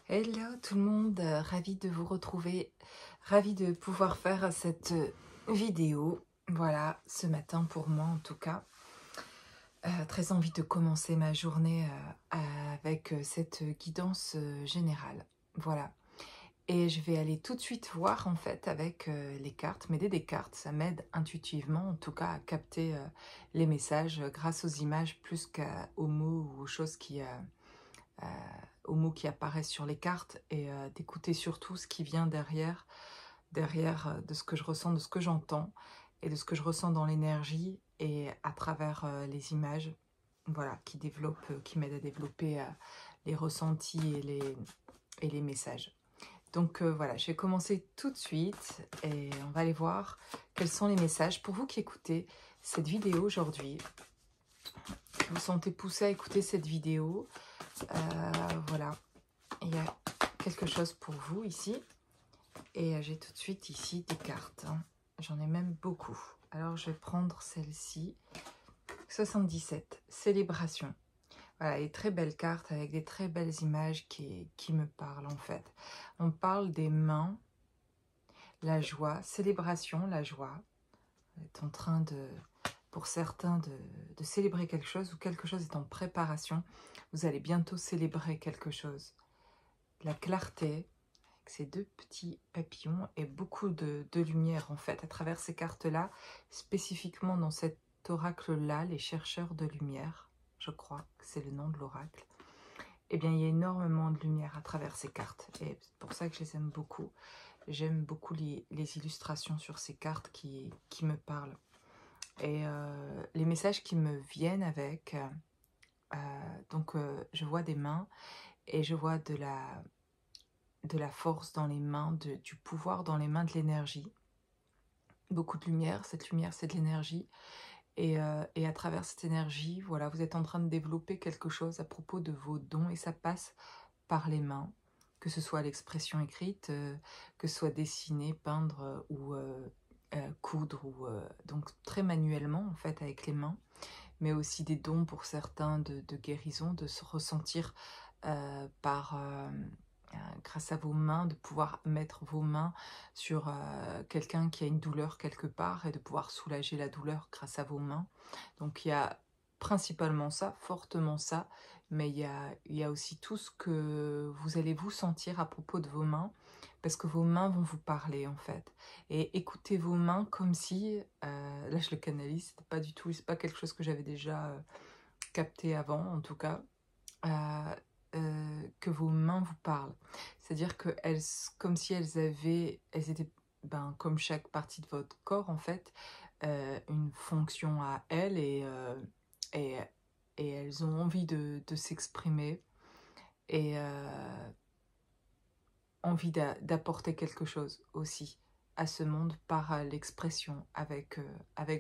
Hello tout le monde, ravie de vous retrouver, ravie de pouvoir faire cette vidéo, voilà, ce matin pour moi en tout cas. Très envie de commencer ma journée avec cette guidance générale, voilà. Et je vais aller tout de suite voir en fait avec les cartes, m'aider des cartes, ça m'aide intuitivement en tout cas à capter les messages grâce aux images plus qu'aux mots ou aux choses euh, aux mots qui apparaissent sur les cartes et d'écouter surtout ce qui vient derrière de ce que je ressens, de ce que j'entends et de ce que je ressens dans l'énergie et à travers les images, voilà, qui m'aident à développer les ressentis et les messages. Donc voilà, je vais commencer tout de suite et on va aller voir quels sont les messages. Pour vous qui écoutez cette vidéo aujourd'hui, vous vous sentez poussé à écouter cette vidéo, voilà, il y a quelque chose pour vous ici. Et j'ai tout de suite ici des cartes. Hein. J'en ai même beaucoup. Alors je vais prendre celle-ci. 77, célébration. Voilà, des très belles cartes avec des très belles images qui me parlent en fait. On parle des mains, la joie, célébration, la joie. On est en train de, pour certains, de célébrer quelque chose ou quelque chose est en préparation. Vous allez bientôt célébrer quelque chose. La clarté, ces deux petits papillons et beaucoup de lumière en fait à travers ces cartes-là, spécifiquement dans cet oracle-là, les chercheurs de lumière, je crois que c'est le nom de l'oracle. Eh bien, il y a énormément de lumière à travers ces cartes et c'est pour ça que je les aime beaucoup. J'aime beaucoup les illustrations sur ces cartes qui me parlent. Et les messages qui me viennent avec, je vois des mains et je vois de la force dans les mains, du pouvoir dans les mains, de l'énergie. Beaucoup de lumière, cette lumière c'est de l'énergie. Et à travers cette énergie, voilà, vous êtes en train de développer quelque chose à propos de vos dons et ça passe par les mains. Que ce soit l'expression écrite, que ce soit dessiner, peindre ou coudre. Donc très manuellement en fait avec les mains. Mais aussi des dons pour certains de guérison, de se ressentir grâce à vos mains, de pouvoir mettre vos mains sur quelqu'un qui a une douleur quelque part et de pouvoir soulager la douleur grâce à vos mains. Donc il y a principalement ça, fortement ça, mais il y a aussi tout ce que vous allez vous sentir à propos de vos mains, parce que vos mains vont vous parler en fait. Et écoutez vos mains comme si, là je le canalise, c'est pas quelque chose que j'avais déjà capté avant en tout cas, que vos mains vous parlent. C'est-à-dire que comme si elles étaient, comme chaque partie de votre corps en fait, une fonction à elles et, et elles ont envie de s'exprimer et envie d'apporter quelque chose aussi à ce monde par l'expression avec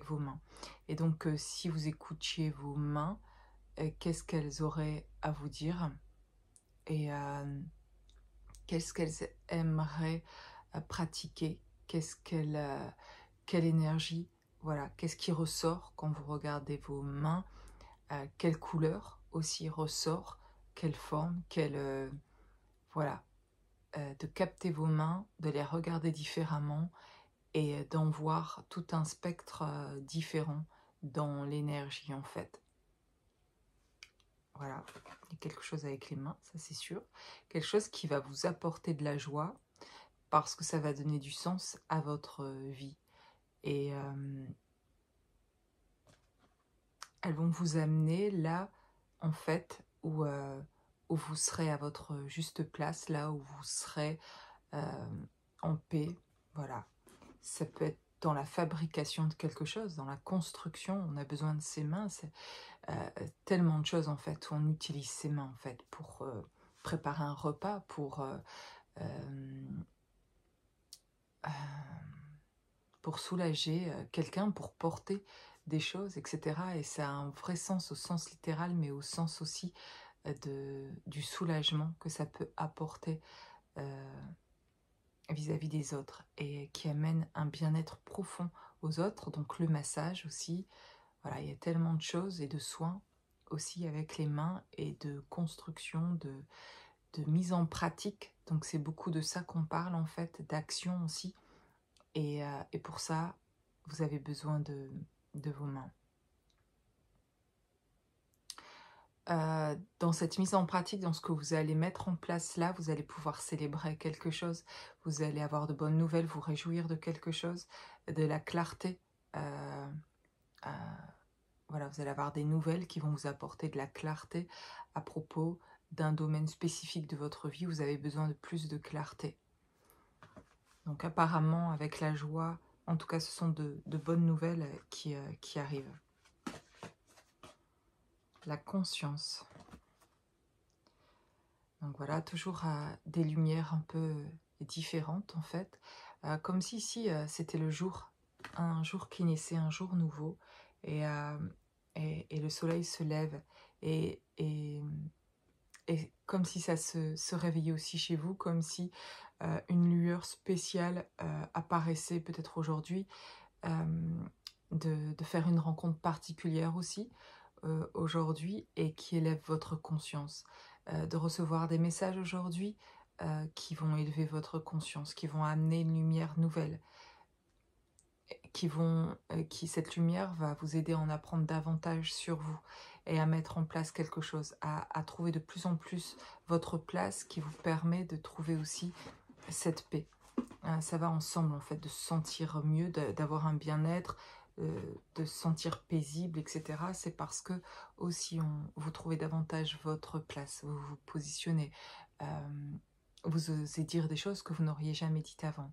vos mains. Et donc si vous écoutiez vos mains, qu'est-ce qu'elles auraient à vous dire et qu'est-ce qu'elles aimeraient pratiquer, quelle énergie, voilà, qu'est-ce qui ressort quand vous regardez vos mains, quelle couleur aussi ressort, quelle forme, voilà, de capter vos mains, de les regarder différemment et d'en voir tout un spectre différent dans l'énergie en fait. Voilà, il y a quelque chose avec les mains, ça c'est sûr. Quelque chose qui va vous apporter de la joie parce que ça va donner du sens à votre vie. Et elles vont vous amener là, en fait, où vous serez à votre juste place, là où vous serez en paix. Voilà. Ça peut être dans la fabrication de quelque chose, dans la construction, on a besoin de ses mains. C'est tellement de choses, en fait, où on utilise ses mains, en fait, pour préparer un repas, pour soulager quelqu'un, pour porter des choses, etc. Et ça a un vrai sens au sens littéral, mais au sens aussi du soulagement que ça peut apporter vis-à-vis des autres et qui amène un bien-être profond aux autres. Donc le massage aussi, voilà, il y a tellement de choses et de soins aussi avec les mains et de construction, de mise en pratique. Donc c'est beaucoup de ça qu'on parle en fait, d'action aussi. Et pour ça, vous avez besoin de vos mains. Dans cette mise en pratique, dans ce que vous allez mettre en place là, vous allez pouvoir célébrer quelque chose, vous allez avoir de bonnes nouvelles, vous réjouir de quelque chose, de la clarté. Euh, voilà, vous allez avoir des nouvelles qui vont vous apporter de la clarté à propos d'un domaine spécifique de votre vie. Vous avez besoin de plus de clarté. Donc apparemment, avec la joie, en tout cas, ce sont de bonnes nouvelles qui arrivent. La conscience. Donc voilà, toujours des lumières un peu différentes en fait. Comme si ici, c'était le jour, un jour qui naissait, un jour nouveau. Et le soleil se lève. Et comme si ça se réveillait aussi chez vous, comme si une lueur spéciale apparaissait peut-être aujourd'hui. De faire une rencontre particulière aussi aujourd'hui et qui élève votre conscience. De recevoir des messages aujourd'hui qui vont élever votre conscience, qui vont amener une lumière nouvelle, cette lumière va vous aider à en apprendre davantage sur vous et à mettre en place quelque chose, à trouver de plus en plus votre place qui vous permet de trouver aussi cette paix. Ça va ensemble en fait, de se sentir mieux, d'avoir un bien-être, de se sentir paisible, etc. C'est parce que aussi vous trouvez davantage votre place, vous vous positionnez, vous osez dire des choses que vous n'auriez jamais dites avant.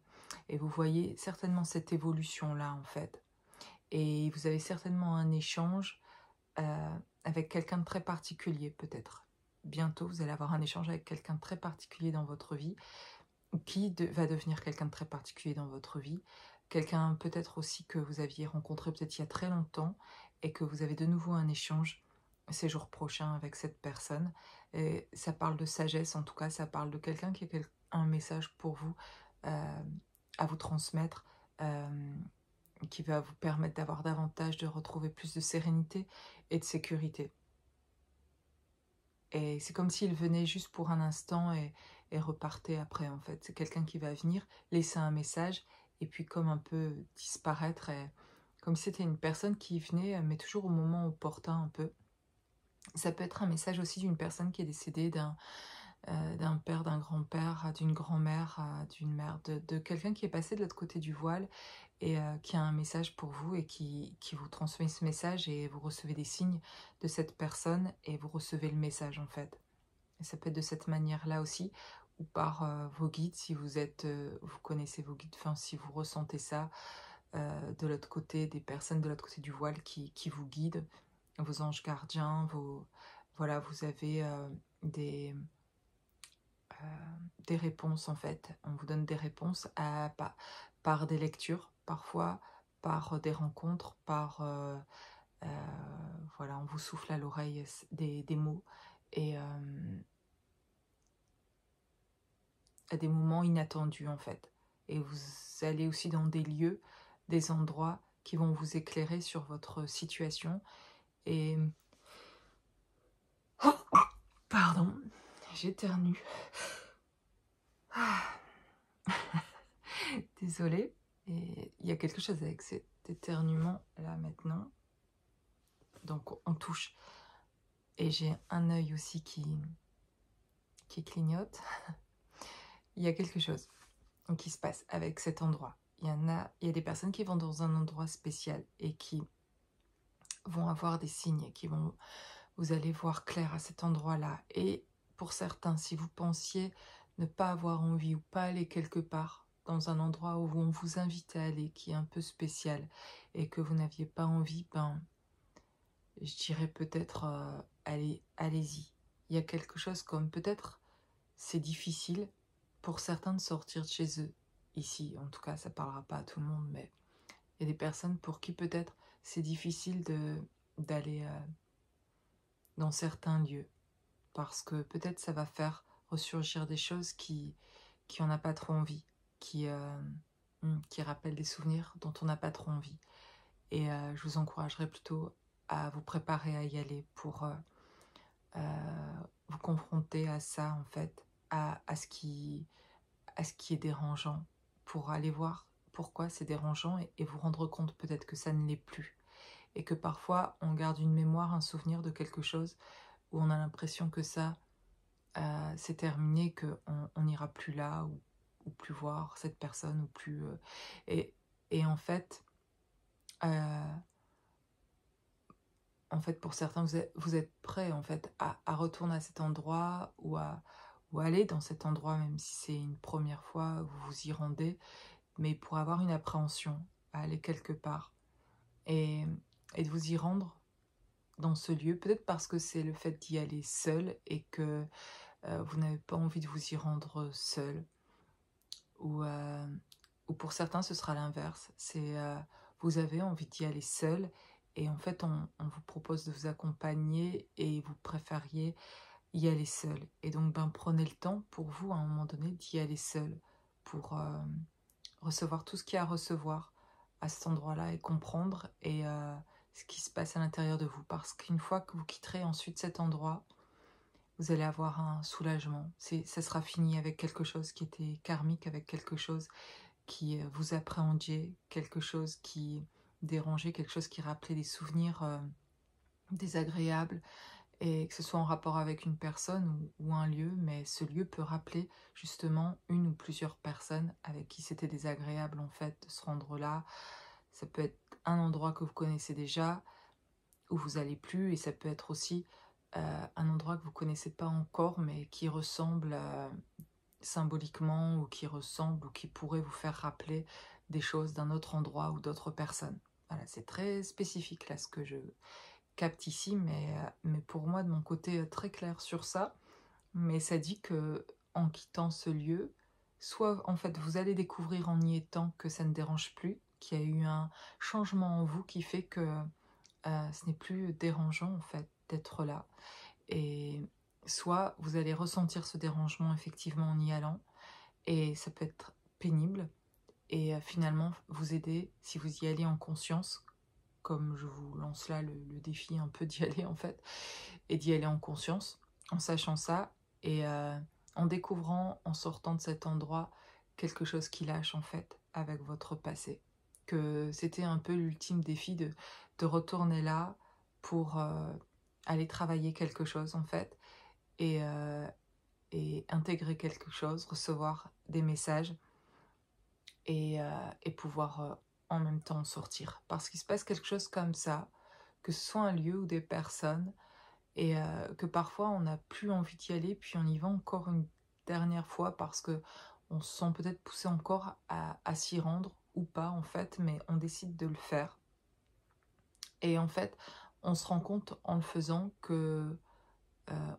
Et vous voyez certainement cette évolution-là en fait. Et vous avez certainement un échange avec quelqu'un de très particulier peut-être. Bientôt, vous allez avoir un échange avec quelqu'un de très particulier dans votre vie, qui va devenir quelqu'un de très particulier dans votre vie, quelqu'un peut-être aussi que vous aviez rencontré peut-être il y a très longtemps et que vous avez de nouveau un échange ces jours prochains avec cette personne. Et ça parle de sagesse, en tout cas, ça parle de quelqu'un qui a un message pour vous à vous transmettre, qui va vous permettre d'avoir davantage, de retrouver plus de sérénité et de sécurité. Et c'est comme s'il venait juste pour un instant et repartait après, en fait. C'est quelqu'un qui va venir, laisser un message, et puis comme un peu disparaître, comme si c'était une personne qui venait, mais toujours au moment opportun, un peu. Ça peut être un message aussi d'une personne qui est décédée, d'un père, d'un grand-père, d'une grand-mère, d'une mère, de quelqu'un qui est passé de l'autre côté du voile, et qui a un message pour vous et qui vous transmet ce message, et vous recevez des signes de cette personne et vous recevez le message en fait. Et ça peut être de cette manière-là aussi, ou par vos guides, si vous êtes, vous connaissez vos guides, enfin si vous ressentez ça de l'autre côté, des personnes de l'autre côté du voile qui vous guident, vos anges gardiens, voilà, vous avez des réponses en fait. On vous donne des réponses par des lectures, parfois par des rencontres, par voilà, on vous souffle à l'oreille des mots, et à des moments inattendus en fait. Et vous allez aussi dans des lieux, des endroits qui vont vous éclairer sur votre situation. Et pardon, j'éternue. Désolée. Et il y a quelque chose avec cet éternuement là maintenant. Donc on touche. Et j'ai un œil aussi qui clignote. Il y a quelque chose qui se passe avec cet endroit. Il y a des personnes qui vont dans un endroit spécial et qui vont avoir des signes, vous allez voir clair à cet endroit-là. Et pour certains, si vous pensiez ne pas avoir envie ou pas aller quelque part dans un endroit où on vous invite à aller, qui est un peu spécial, et que vous n'aviez pas envie, ben, je dirais peut-être allez-y. Il y a quelque chose comme peut-être c'est difficile pour certains de sortir de chez eux. Ici, en tout cas, ça ne parlera pas à tout le monde, mais il y a des personnes pour qui peut-être c'est difficile d'aller dans certains lieux, parce que peut-être ça va faire ressurgir des choses qui on n'a pas trop envie, qui rappellent des souvenirs dont on n'a pas trop envie. Et je vous encouragerais plutôt à vous préparer à y aller pour vous confronter à ça en fait, à ce qui est dérangeant, pour aller voir pourquoi c'est dérangeant et vous rendre compte peut-être que ça ne l'est plus. Et que parfois on garde une mémoire, un souvenir de quelque chose où on a l'impression que ça c'est terminé, qu'on n'ira plus là ou plus voir cette personne ou plus... et, et en fait, pour certains, vous êtes prêts en fait, à retourner à cet endroit ou aller dans cet endroit, même si c'est une première fois, vous vous y rendez, mais pour avoir une appréhension, à aller quelque part et, et de vous y rendre dans ce lieu, peut-être parce que c'est le fait d'y aller seul et que vous n'avez pas envie de vous y rendre seul, ou pour certains ce sera l'inverse, c'est vous avez envie d'y aller seul et en fait on vous propose de vous accompagner et vous préfériez y aller seul. Et donc ben, prenez le temps pour vous à un moment donné d'y aller seul pour recevoir tout ce qu'il y a à recevoir à cet endroit-là et comprendre ce qui se passe à l'intérieur de vous. Parce qu'une fois que vous quitterez ensuite cet endroit, vous allez avoir un soulagement. Ça sera fini avec quelque chose qui était karmique, avec quelque chose qui vous appréhendiez, quelque chose qui dérangeait, quelque chose qui rappelait des souvenirs désagréables, et que ce soit en rapport avec une personne ou un lieu, mais ce lieu peut rappeler justement une ou plusieurs personnes avec qui c'était désagréable en fait de se rendre là. Ça peut être un endroit que vous connaissez déjà, où vous allez plus, et ça peut être aussi un endroit que vous connaissez pas encore, mais qui ressemble symboliquement, ou qui ressemble, ou qui pourrait vous faire rappeler des choses d'un autre endroit ou d'autres personnes. Voilà, c'est très spécifique là ce que je capte ici, mais pour moi de mon côté très clair sur ça. Mais ça dit que en quittant ce lieu, soit en fait vous allez découvrir en y étant que ça ne dérange plus, qu'il y a eu un changement en vous qui fait que ce n'est plus dérangeant en fait d'être là, et soit vous allez ressentir ce dérangement effectivement en y allant, et ça peut être pénible, et finalement vous aider, si vous y allez en conscience, comme je vous lance là le défi un peu d'y aller en fait, et d'y aller en conscience, en sachant ça, et en découvrant, en sortant de cet endroit, quelque chose qui lâche en fait avec votre passé. Que c'était un peu l'ultime défi de retourner là pour aller travailler quelque chose en fait, et, intégrer quelque chose, recevoir des messages, et pouvoir en même temps en sortir. Parce qu'il se passe quelque chose comme ça, que ce soit un lieu ou des personnes, et que parfois on n'a plus envie d'y aller, puis on y va encore une dernière fois parce que on se sent peut-être poussé encore à s'y rendre ou pas en fait, mais on décide de le faire. Et en fait, on se rend compte en le faisant que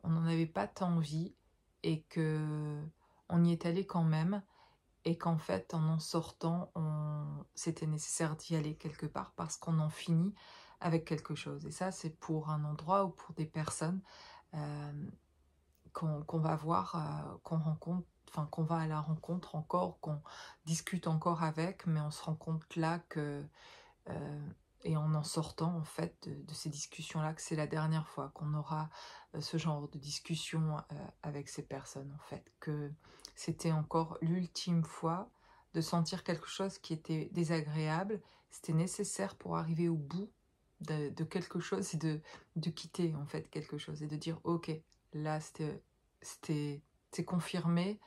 on n'en avait pas tant envie, et que on y est allé quand même, et qu'en fait en sortant, c'était nécessaire d'y aller quelque part parce qu'on en finit avec quelque chose. Et ça c'est pour un endroit ou pour des personnes qu'on va voir, qu'on rencontre, enfin qu'on va à la rencontre encore, qu'on discute encore avec, mais on se rend compte là que, euh, et en sortant en fait de ces discussions-là, que c'est la dernière fois qu'on aura ce genre de discussion avec ces personnes en fait, que c'était encore l'ultime fois de sentir quelque chose qui était désagréable, c'était nécessaire pour arriver au bout de quelque chose, et de quitter en fait quelque chose, et de dire ok, là c'est confirmé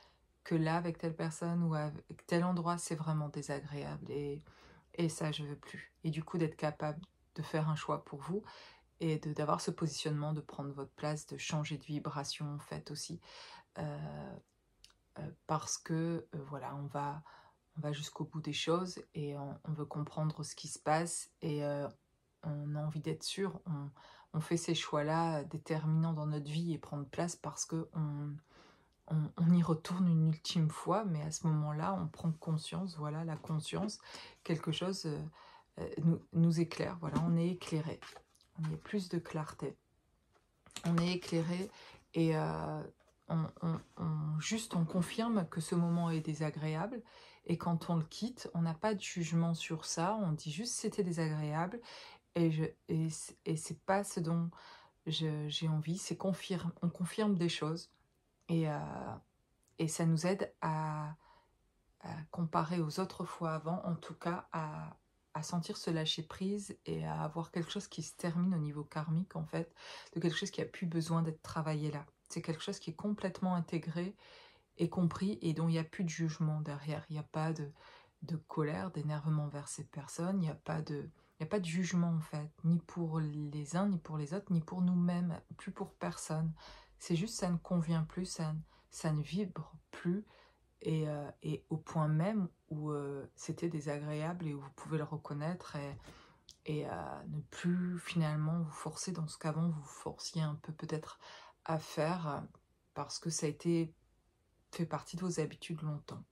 que là avec telle personne ou avec tel endroit c'est vraiment désagréable, et ça je veux plus. Et du coup d'être capable de faire un choix pour vous, et d'avoir ce positionnement, de prendre votre place, de changer de vibration en fait aussi, euh, parce que voilà, on va jusqu'au bout des choses, et on veut comprendre ce qui se passe, et on a envie d'être sûr, on fait ces choix-là déterminants dans notre vie et prendre place parce que on y retourne une ultime fois, mais à ce moment-là, on prend conscience, voilà, la conscience, quelque chose nous éclaire, voilà, on est éclairé, on y a plus de clarté, on est éclairé, et juste on confirme que ce moment est désagréable, et quand on le quitte, on n'a pas de jugement sur ça, on dit juste c'était désagréable, et c'est pas ce dont j'ai envie, on confirme des choses, et et ça nous aide comparer aux autres fois avant, en tout cas, à sentir ce lâcher prise et à avoir quelque chose qui se termine au niveau karmique, en fait, de quelque chose qui a plus besoin d'être travaillé là. C'est quelque chose qui est complètement intégré et compris et dont il n'y a plus de jugement derrière. Il n'y a pas de colère, d'énervement vers ces personnes, il n'y a pas de jugement, en fait, ni pour les uns, ni pour les autres, ni pour nous-mêmes, plus pour personne. C'est juste ça ne convient plus, ça ne vibre plus, et au point même où c'était désagréable et où vous pouvez le reconnaître et ne plus finalement vous forcer dans ce qu'avant vous forciez un peu peut-être à faire parce que ça a été fait partie de vos habitudes longtemps.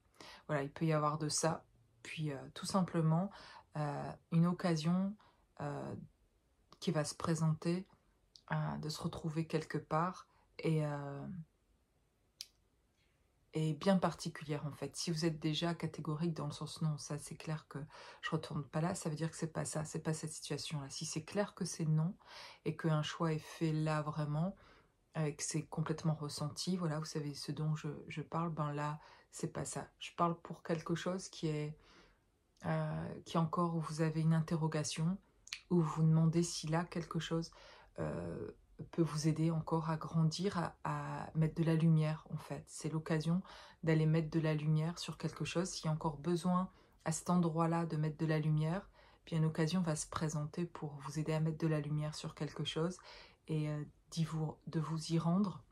Voilà, il peut y avoir de ça, puis tout simplement une occasion qui va se présenter, de se retrouver quelque part et bien particulière en fait. Si vous êtes déjà catégorique dans le sens non, ça c'est clair que je retourne pas là, ça veut dire que c'est pas ça, c'est pas cette situation-là. Si c'est clair que c'est non et qu'un choix est fait là vraiment, que c'est complètement ressenti, voilà, vous savez ce dont je parle, ben là c'est pas ça. Je parle pour quelque chose qui encore où vous avez une interrogation, où vous vous demandez si là quelque chose euh, peut vous aider encore à grandir, à mettre de la lumière en fait. C'est l'occasion d'aller mettre de la lumière sur quelque chose. S'il y a encore besoin à cet endroit-là de mettre de la lumière, bien une occasion va se présenter pour vous aider à mettre de la lumière sur quelque chose et de vous y rendre,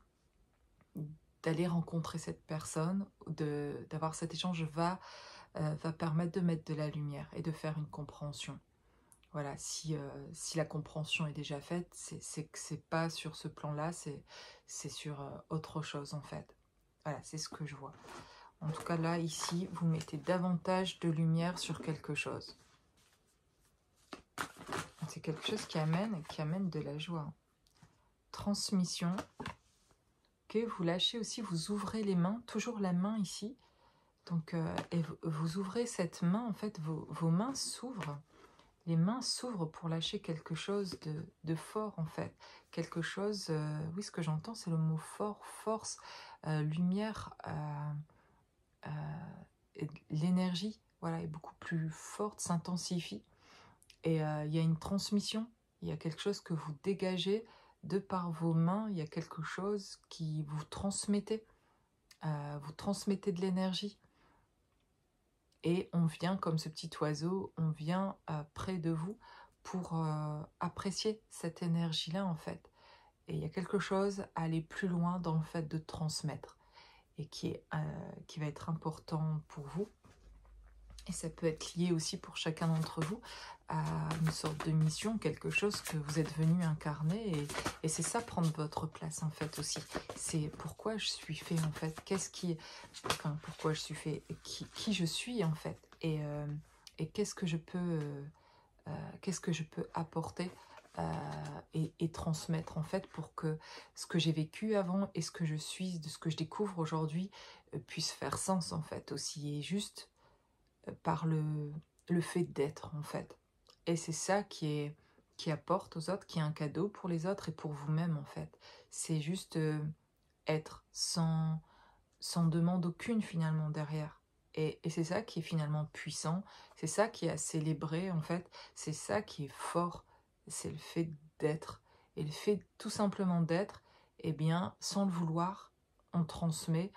d'aller rencontrer cette personne, d'avoir cet échange va permettre de mettre de la lumière et de faire une compréhension. Voilà, si la compréhension est déjà faite, c'est que c'est pas sur ce plan-là, c'est sur autre chose en fait. Voilà, c'est ce que je vois. En tout cas là, ici, vous mettez davantage de lumière sur quelque chose. C'est quelque chose qui amène de la joie. Transmission. Ok, vous lâchez aussi, vous ouvrez les mains, toujours la main ici. Donc, et vous ouvrez cette main, en fait, vos mains s'ouvrent. Les mains s'ouvrent pour lâcher quelque chose de fort, en fait. Quelque chose, oui, ce que j'entends, c'est le mot fort, force, lumière, l'énergie, voilà, est beaucoup plus forte, s'intensifie. Et il y a une transmission, il y a quelque chose que vous dégagez de par vos mains, il y a quelque chose qui vous transmettez de l'énergie. Et on vient, comme ce petit oiseau, on vient près de vous pour apprécier cette énergie-là, en fait. Et il y a quelque chose à aller plus loin dans le fait de transmettre et qui va être important pour vous. Et ça peut être lié aussi pour chacun d'entre vous à une sorte de mission, quelque chose que vous êtes venu incarner. Et c'est ça, prendre votre place, en fait, aussi. C'est pourquoi je suis fait, en fait. Pourquoi je suis fait, qui je suis, en fait. Et qu'est-ce que je peux apporter et transmettre, en fait, pour que ce que j'ai vécu avant et ce que je suis, de ce que je découvre aujourd'hui, puisse faire sens, en fait, aussi. Et juste par le fait d'être, en fait. Et c'est ça qui apporte aux autres, qui est un cadeau pour les autres et pour vous-même, en fait. C'est juste être sans demande aucune, finalement, derrière. Et c'est ça qui est finalement puissant, c'est ça qui est à célébrer, en fait. C'est ça qui est fort, c'est le fait d'être. Et le fait tout simplement d'être, eh bien, sans le vouloir, on transmet.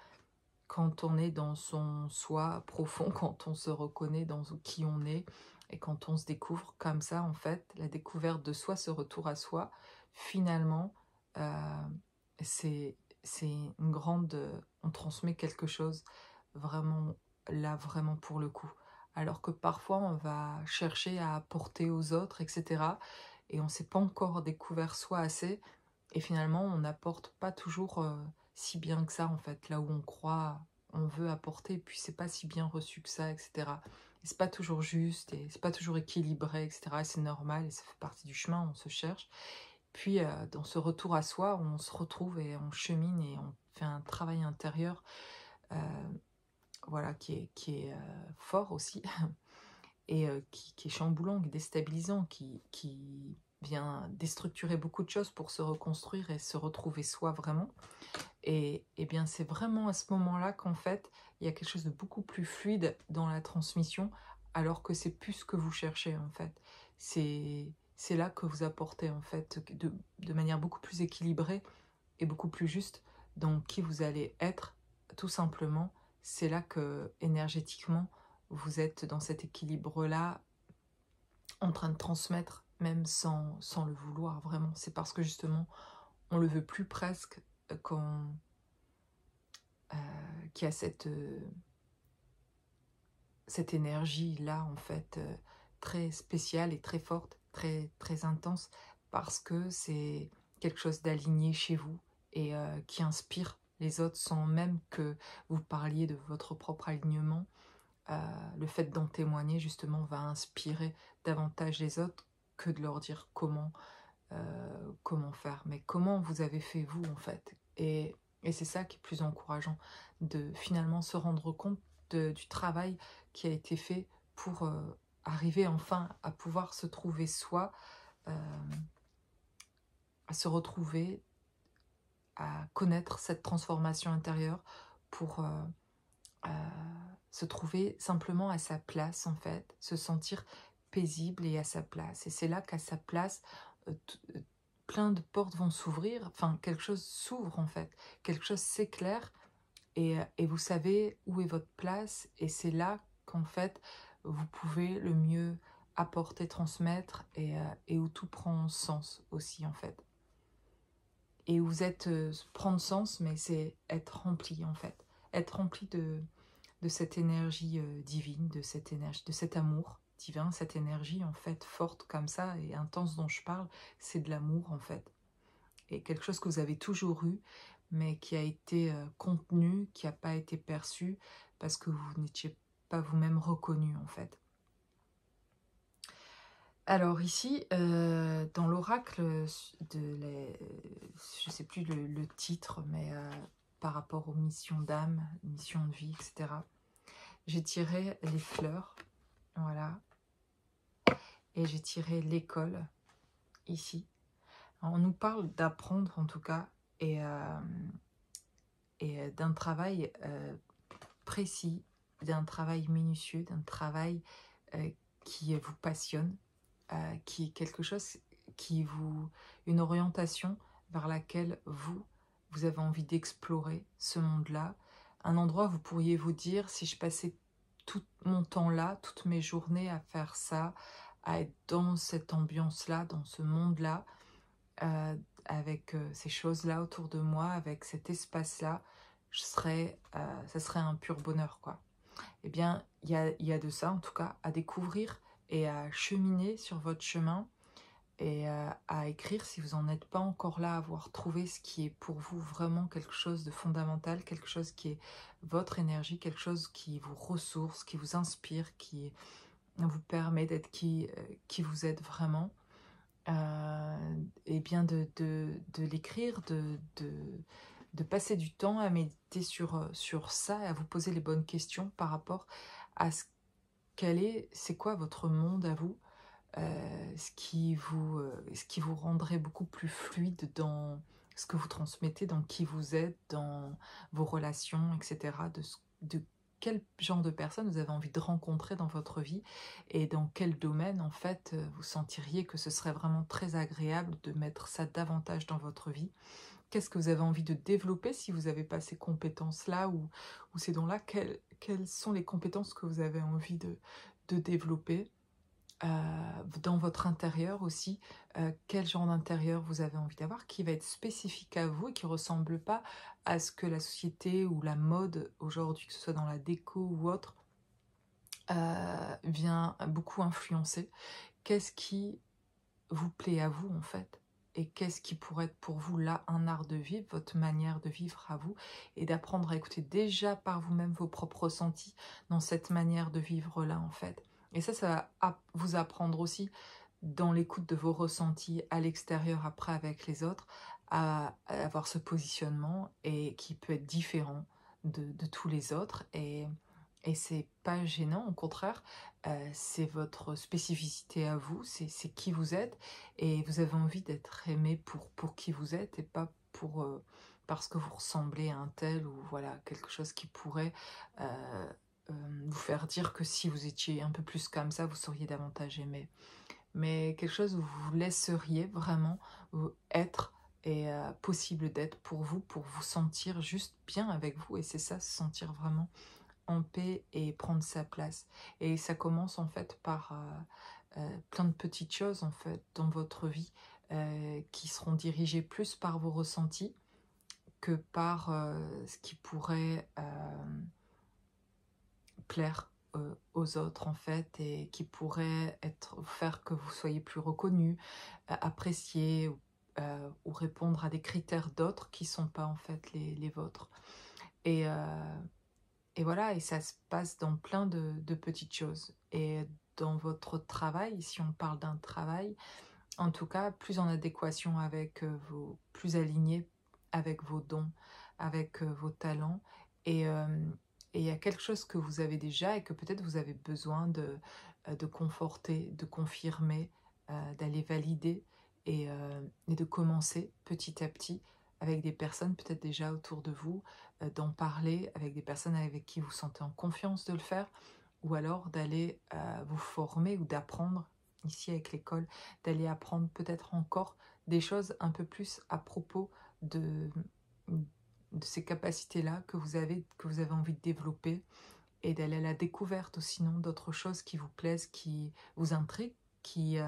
Quand on est dans son soi profond, quand on se reconnaît dans qui on est et quand on se découvre comme ça, en fait, la découverte de soi, ce retour à soi, finalement, c'est une grande... on transmet quelque chose vraiment là, vraiment pour le coup. Alors que parfois, on va chercher à apporter aux autres, etc. Et on ne s'est pas encore découvert soi assez. Et finalement, on n'apporte pas toujours si bien que ça, en fait, là où on croit, on veut apporter, et puis c'est pas si bien reçu que ça, etc. Et c'est pas toujours juste, et c'est pas toujours équilibré, etc. Et c'est normal, et ça fait partie du chemin, on se cherche. Puis, dans ce retour à soi, on se retrouve et on chemine et on fait un travail intérieur, voilà, qui est fort aussi, et qui est chamboulant, déstabilisant, qui vient déstructurer beaucoup de choses pour se reconstruire et se retrouver soi vraiment. Et bien c'est vraiment à ce moment-là qu'en fait, il y a quelque chose de beaucoup plus fluide dans la transmission, alors que c'est plus ce que vous cherchez en fait. C'est là que vous apportez en fait de manière beaucoup plus équilibrée et beaucoup plus juste dans qui vous allez être, tout simplement. C'est là que énergétiquement vous êtes dans cet équilibre-là, en train de transmettre, même sans le vouloir vraiment. C'est parce que justement, on le veut plus presque quand qu'il y a cette énergie-là, en fait, très spéciale et très forte, très intense, parce que c'est quelque chose d'aligné chez vous et qui inspire les autres sans même que vous parliez de votre propre alignement. Le fait d'en témoigner, justement, va inspirer davantage les autres que de leur dire comment faire, mais comment vous avez fait vous, en fait. Et c'est ça qui est plus encourageant, de finalement se rendre compte du travail qui a été fait pour arriver enfin à pouvoir se trouver soi, euh, à se retrouver, à connaître cette transformation intérieure pour se trouver simplement à sa place, en fait, se sentir paisible et à sa place. Et c'est là qu'à sa place, plein de portes vont s'ouvrir, enfin quelque chose s'ouvre en fait, quelque chose s'éclaire et vous savez où est votre place et c'est là qu'en fait vous pouvez le mieux apporter, transmettre et où tout prend sens aussi en fait. Et où vous êtes, prendre sens, mais c'est être rempli en fait, être rempli de cette énergie divine, de cette énergie, de cet amour divin, cette énergie en fait forte comme ça et intense dont je parle, c'est de l'amour en fait. Et quelque chose que vous avez toujours eu, mais qui a été contenu, qui n'a pas été perçu, parce que vous n'étiez pas vous-même reconnu en fait. Alors ici, dans l'oracle, je ne sais plus le titre, mais par rapport aux missions d'âme, missions de vie, etc., j'ai tiré les fleurs, voilà, et j'ai tiré l'école, ici. Alors, on nous parle d'apprendre en tout cas, et d'un travail précis, d'un travail minutieux, d'un travail qui vous passionne, qui est quelque chose une orientation vers laquelle vous avez envie d'explorer ce monde-là, un endroit où vous pourriez vous dire, si je passais tout mon temps là, toutes mes journées à faire ça, à être dans cette ambiance-là, dans ce monde-là, avec ces choses-là autour de moi, avec cet espace-là, ça serait un pur bonheur, quoi. Eh bien, il y a de ça, en tout cas, à découvrir et à cheminer sur votre chemin et à écrire si vous n'en êtes pas encore là, à avoir trouvé ce qui est pour vous vraiment quelque chose de fondamental, quelque chose qui est votre énergie, quelque chose qui vous ressource, qui vous inspire, qui vous permet d'être qui vous êtes vraiment. Et bien de l'écrire, de passer du temps à méditer sur ça et à vous poser les bonnes questions par rapport à c'est quoi votre monde à vous, ce qui vous rendrait beaucoup plus fluide dans ce que vous transmettez, dans qui vous êtes, dans vos relations, etc. De quel genre de personne vous avez envie de rencontrer dans votre vie et dans quel domaine, en fait, vous sentiriez que ce serait vraiment très agréable de mettre ça davantage dans votre vie. Qu'est-ce que vous avez envie de développer si vous n'avez pas ces compétences-là ou ces dons-là, quelles sont les compétences que vous avez envie de développer dans votre intérieur aussi, quel genre d'intérieur vous avez envie d'avoir, qui va être spécifique à vous et qui ne ressemble pas à ce que la société ou la mode aujourd'hui, que ce soit dans la déco ou autre, vient beaucoup influencer. Qu'est-ce qui vous plaît à vous en fait? Et qu'est-ce qui pourrait être pour vous là un art de vivre, votre manière de vivre à vous, et d'apprendre à écouter déjà par vous-même vos propres ressentis dans cette manière de vivre là en fait. Et ça va vous apprendre aussi dans l'écoute de vos ressentis à l'extérieur après avec les autres, à avoir ce positionnement et qui peut être différent de tous les autres et c'est pas gênant, au contraire, c'est votre spécificité à vous, c'est qui vous êtes et vous avez envie d'être aimé pour qui vous êtes et pas parce que vous ressemblez à un tel, ou voilà, quelque chose qui pourrait vous faire dire que si vous étiez un peu plus comme ça, vous seriez davantage aimé. Mais quelque chose où vous vous laisseriez vraiment être et possible d'être pour vous sentir juste bien avec vous. Et c'est ça, se sentir vraiment en paix et prendre sa place. Et ça commence en fait par plein de petites choses en fait dans votre vie qui seront dirigées plus par vos ressentis que par ce qui pourrait plaire aux autres en fait, et qui pourrait faire que vous soyez plus reconnu, apprécié, ou répondre à des critères d'autres qui sont pas en fait les vôtres. Et, et voilà, et ça se passe dans plein de petites choses. Et dans votre travail, si on parle d'un travail, en tout cas, plus en adéquation avec plus aligné avec vos dons, avec vos talents, et il y a quelque chose que vous avez déjà et que peut-être vous avez besoin de conforter, de confirmer, d'aller valider, et de commencer petit à petit avec des personnes peut-être déjà autour de vous, d'en parler avec des personnes avec qui vous sentez en confiance de le faire, ou alors d'aller vous former ou d'apprendre, ici avec l'école, d'aller apprendre peut-être encore des choses un peu plus à propos de ces capacités-là que vous avez envie de développer, et d'aller à la découverte aussi, sinon d'autres choses qui vous plaisent, qui vous intriguent, qui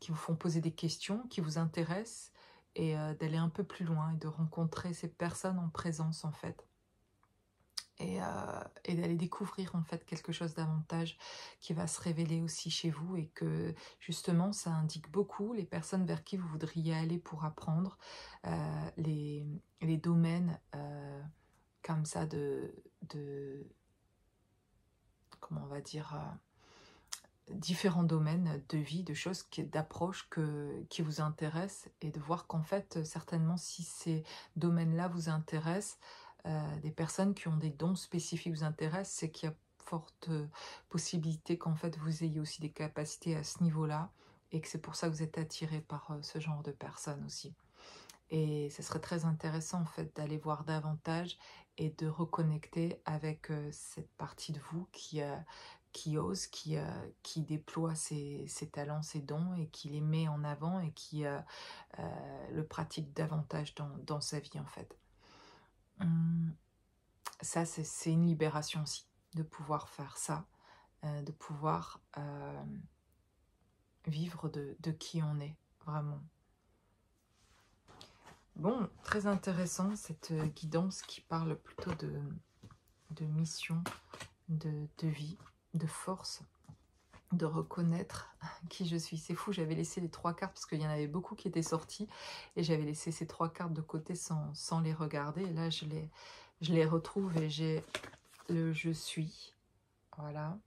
vous font poser des questions, qui vous intéressent, et d'aller un peu plus loin et de rencontrer ces personnes en présence en fait. Et d'aller découvrir en fait quelque chose davantage qui va se révéler aussi chez vous, et que justement ça indique beaucoup les personnes vers qui vous voudriez aller pour apprendre, les domaines comme ça comment on va dire, différents domaines de vie, de choses, d'approches qui vous intéressent, et de voir qu'en fait certainement si ces domaines-là vous intéressent, des personnes qui ont des dons spécifiques vous intéressent, c'est qu'il y a forte possibilité qu'en fait vous ayez aussi des capacités à ce niveau-là, et que c'est pour ça que vous êtes attiré par ce genre de personnes aussi. Et ce serait très intéressant en fait d'aller voir davantage et de reconnecter avec cette partie de vous qui ose, qui déploie ses talents, ses dons, et qui les met en avant, et qui le pratique davantage dans sa vie en fait. Ça, c'est une libération aussi, de pouvoir faire ça, de pouvoir vivre de qui on est, vraiment. Bon, très intéressant cette guidance qui parle plutôt de mission, de vie, de force, de reconnaître qui je suis. C'est fou, j'avais laissé les 3 cartes parce qu'il y en avait beaucoup qui étaient sorties, et j'avais laissé ces 3 cartes de côté sans les regarder. Et là, je les retrouve, et j'ai le je suis, voilà.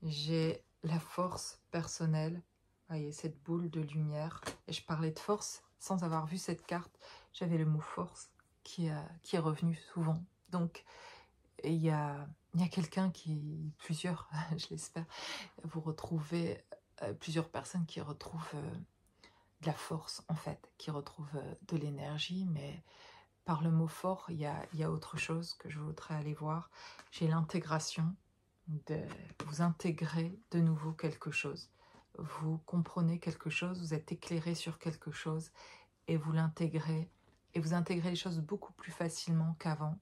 J'ai la force personnelle, vous voyez, cette boule de lumière. Et je parlais de force sans avoir vu cette carte. J'avais le mot force qui est revenu souvent. Donc, il y a quelqu'un plusieurs, je l'espère, vous retrouvez plusieurs personnes qui retrouvent de la force, en fait, qui retrouvent de l'énergie, mais par le mot fort, il y a autre chose que je voudrais aller voir. J'ai l'intégration, de vous intégrer de nouveau quelque chose. Vous comprenez quelque chose, vous êtes éclairé sur quelque chose, et vous l'intégrez, et vous intégrez les choses beaucoup plus facilement qu'avant,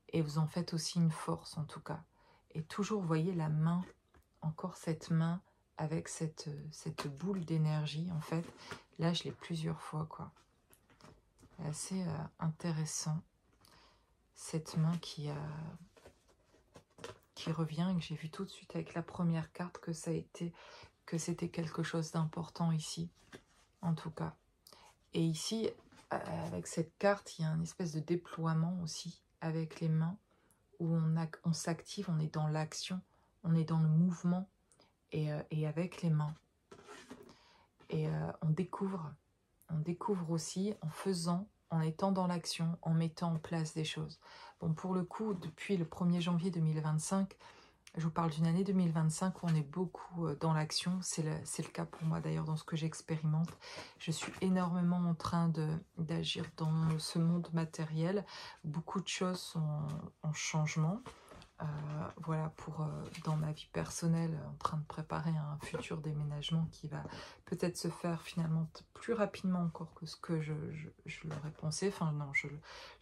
et vous en faites aussi une force en tout cas. Et toujours, vous voyez la main, encore cette main avec cette boule d'énergie en fait. Là, je l'ai plusieurs fois quoi. C'est assez intéressant. Cette main qui revient, et que j'ai vu tout de suite avec la première carte que c'était quelque chose d'important ici, en tout cas. Et ici, avec cette carte, il y a une espèce de déploiement aussi avec les mains, où on s'active, on est dans l'action, on est dans le mouvement, et avec les mains. Et on découvre aussi en faisant, en étant dans l'action, en mettant en place des choses. Bon, pour le coup, depuis le 1er janvier 2025, Je vous parle d'une année 2025 où on est beaucoup dans l'action. C'est le cas pour moi d'ailleurs dans ce que j'expérimente. Je suis énormément en train d'agir dans ce monde matériel. Beaucoup de choses sont en changement. Voilà, dans ma vie personnelle, en train de préparer un futur déménagement qui va peut-être se faire finalement plus rapidement encore que ce que je l'aurais pensé. Enfin non, je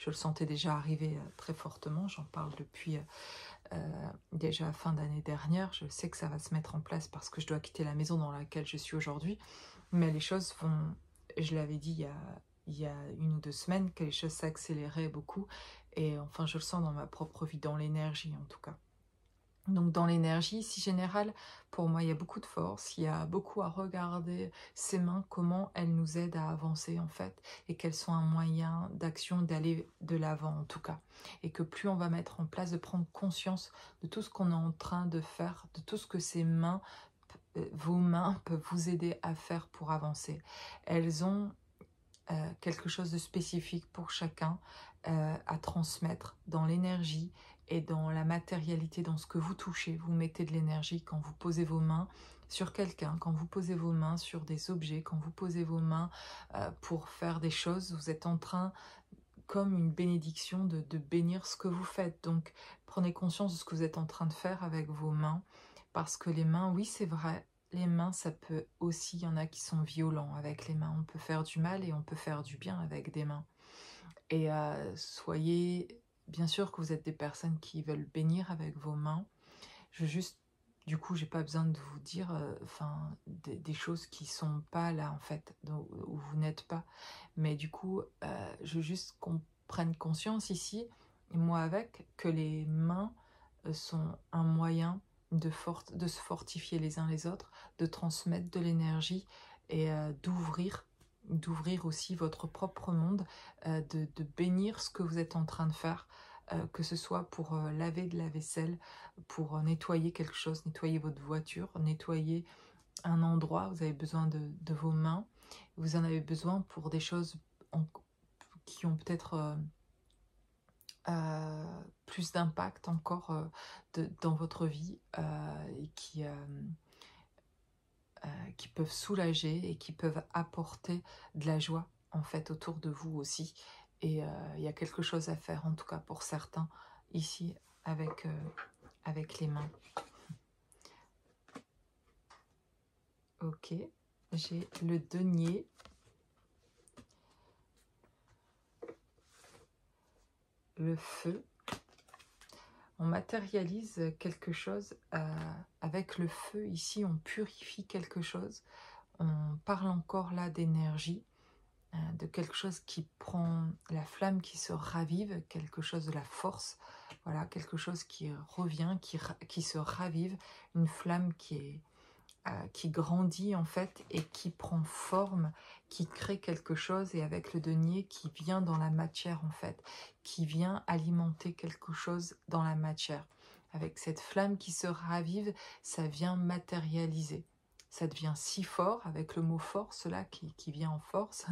le sentais déjà arriver très fortement. J'en parle depuis déjà fin d'année dernière. Je sais que ça va se mettre en place parce que je dois quitter la maison dans laquelle je suis aujourd'hui. Mais les choses vont, je l'avais dit il y a 1 ou 2 semaines, que les choses s'accéléraient beaucoup. Et enfin, je le sens dans ma propre vie, dans l'énergie en tout cas. Donc dans l'énergie, si générale, pour moi, il y a beaucoup de force, il y a beaucoup à regarder ces mains, comment elles nous aident à avancer en fait, et qu'elles sont un moyen d'action, d'aller de l'avant en tout cas. Et que plus on va mettre en place, de prendre conscience de tout ce qu'on est en train de faire, de tout ce que ces mains, vos mains peuvent vous aider à faire pour avancer. Elles ont quelque chose de spécifique pour chacun à transmettre dans l'énergie et dans la matérialité, dans ce que vous touchez. Vous mettez de l'énergie quand vous posez vos mains sur quelqu'un, quand vous posez vos mains sur des objets, quand vous posez vos mains pour faire des choses, vous êtes en train, comme une bénédiction, de bénir ce que vous faites. Donc prenez conscience de ce que vous êtes en train de faire avec vos mains, parce que les mains, oui c'est vrai, les mains, ça peut aussi, il y en a qui sont violents avec les mains. On peut faire du mal et on peut faire du bien avec des mains. Et soyez, bien sûr que vous êtes des personnes qui veulent bénir avec vos mains. Je veux juste, du coup, j'ai pas besoin de vous dire des choses qui sont pas là, en fait, où vous n'êtes pas. Mais du coup, je veux juste qu'on prenne conscience ici, et moi avec, que les mains sont un moyen de se fortifier les uns les autres, de transmettre de l'énergie et d'ouvrir aussi votre propre monde, de bénir ce que vous êtes en train de faire, que ce soit pour laver de la vaisselle, pour nettoyer quelque chose, nettoyer votre voiture, nettoyer un endroit, vous avez besoin de vos mains, vous en avez besoin pour des choses qui ont peut-être plus d'impact encore dans votre vie et qui peuvent soulager et qui peuvent apporter de la joie en fait autour de vous aussi. Et il y a quelque chose à faire en tout cas pour certains ici avec les mains. Ok, j'ai le denier. Le feu. On matérialise quelque chose avec le feu. Ici, on purifie quelque chose. On parle encore là d'énergie, de quelque chose qui prend la flamme, qui se ravive, quelque chose de la force. Voilà, quelque chose qui revient, qui se ravive. Une flamme qui grandit en fait et qui prend forme, qui crée quelque chose, et avec le denier qui vient dans la matière en fait, qui vient alimenter quelque chose dans la matière. Avec cette flamme qui se ravive, ça vient matérialiser. Ça devient si fort, avec le mot force là qui vient en force,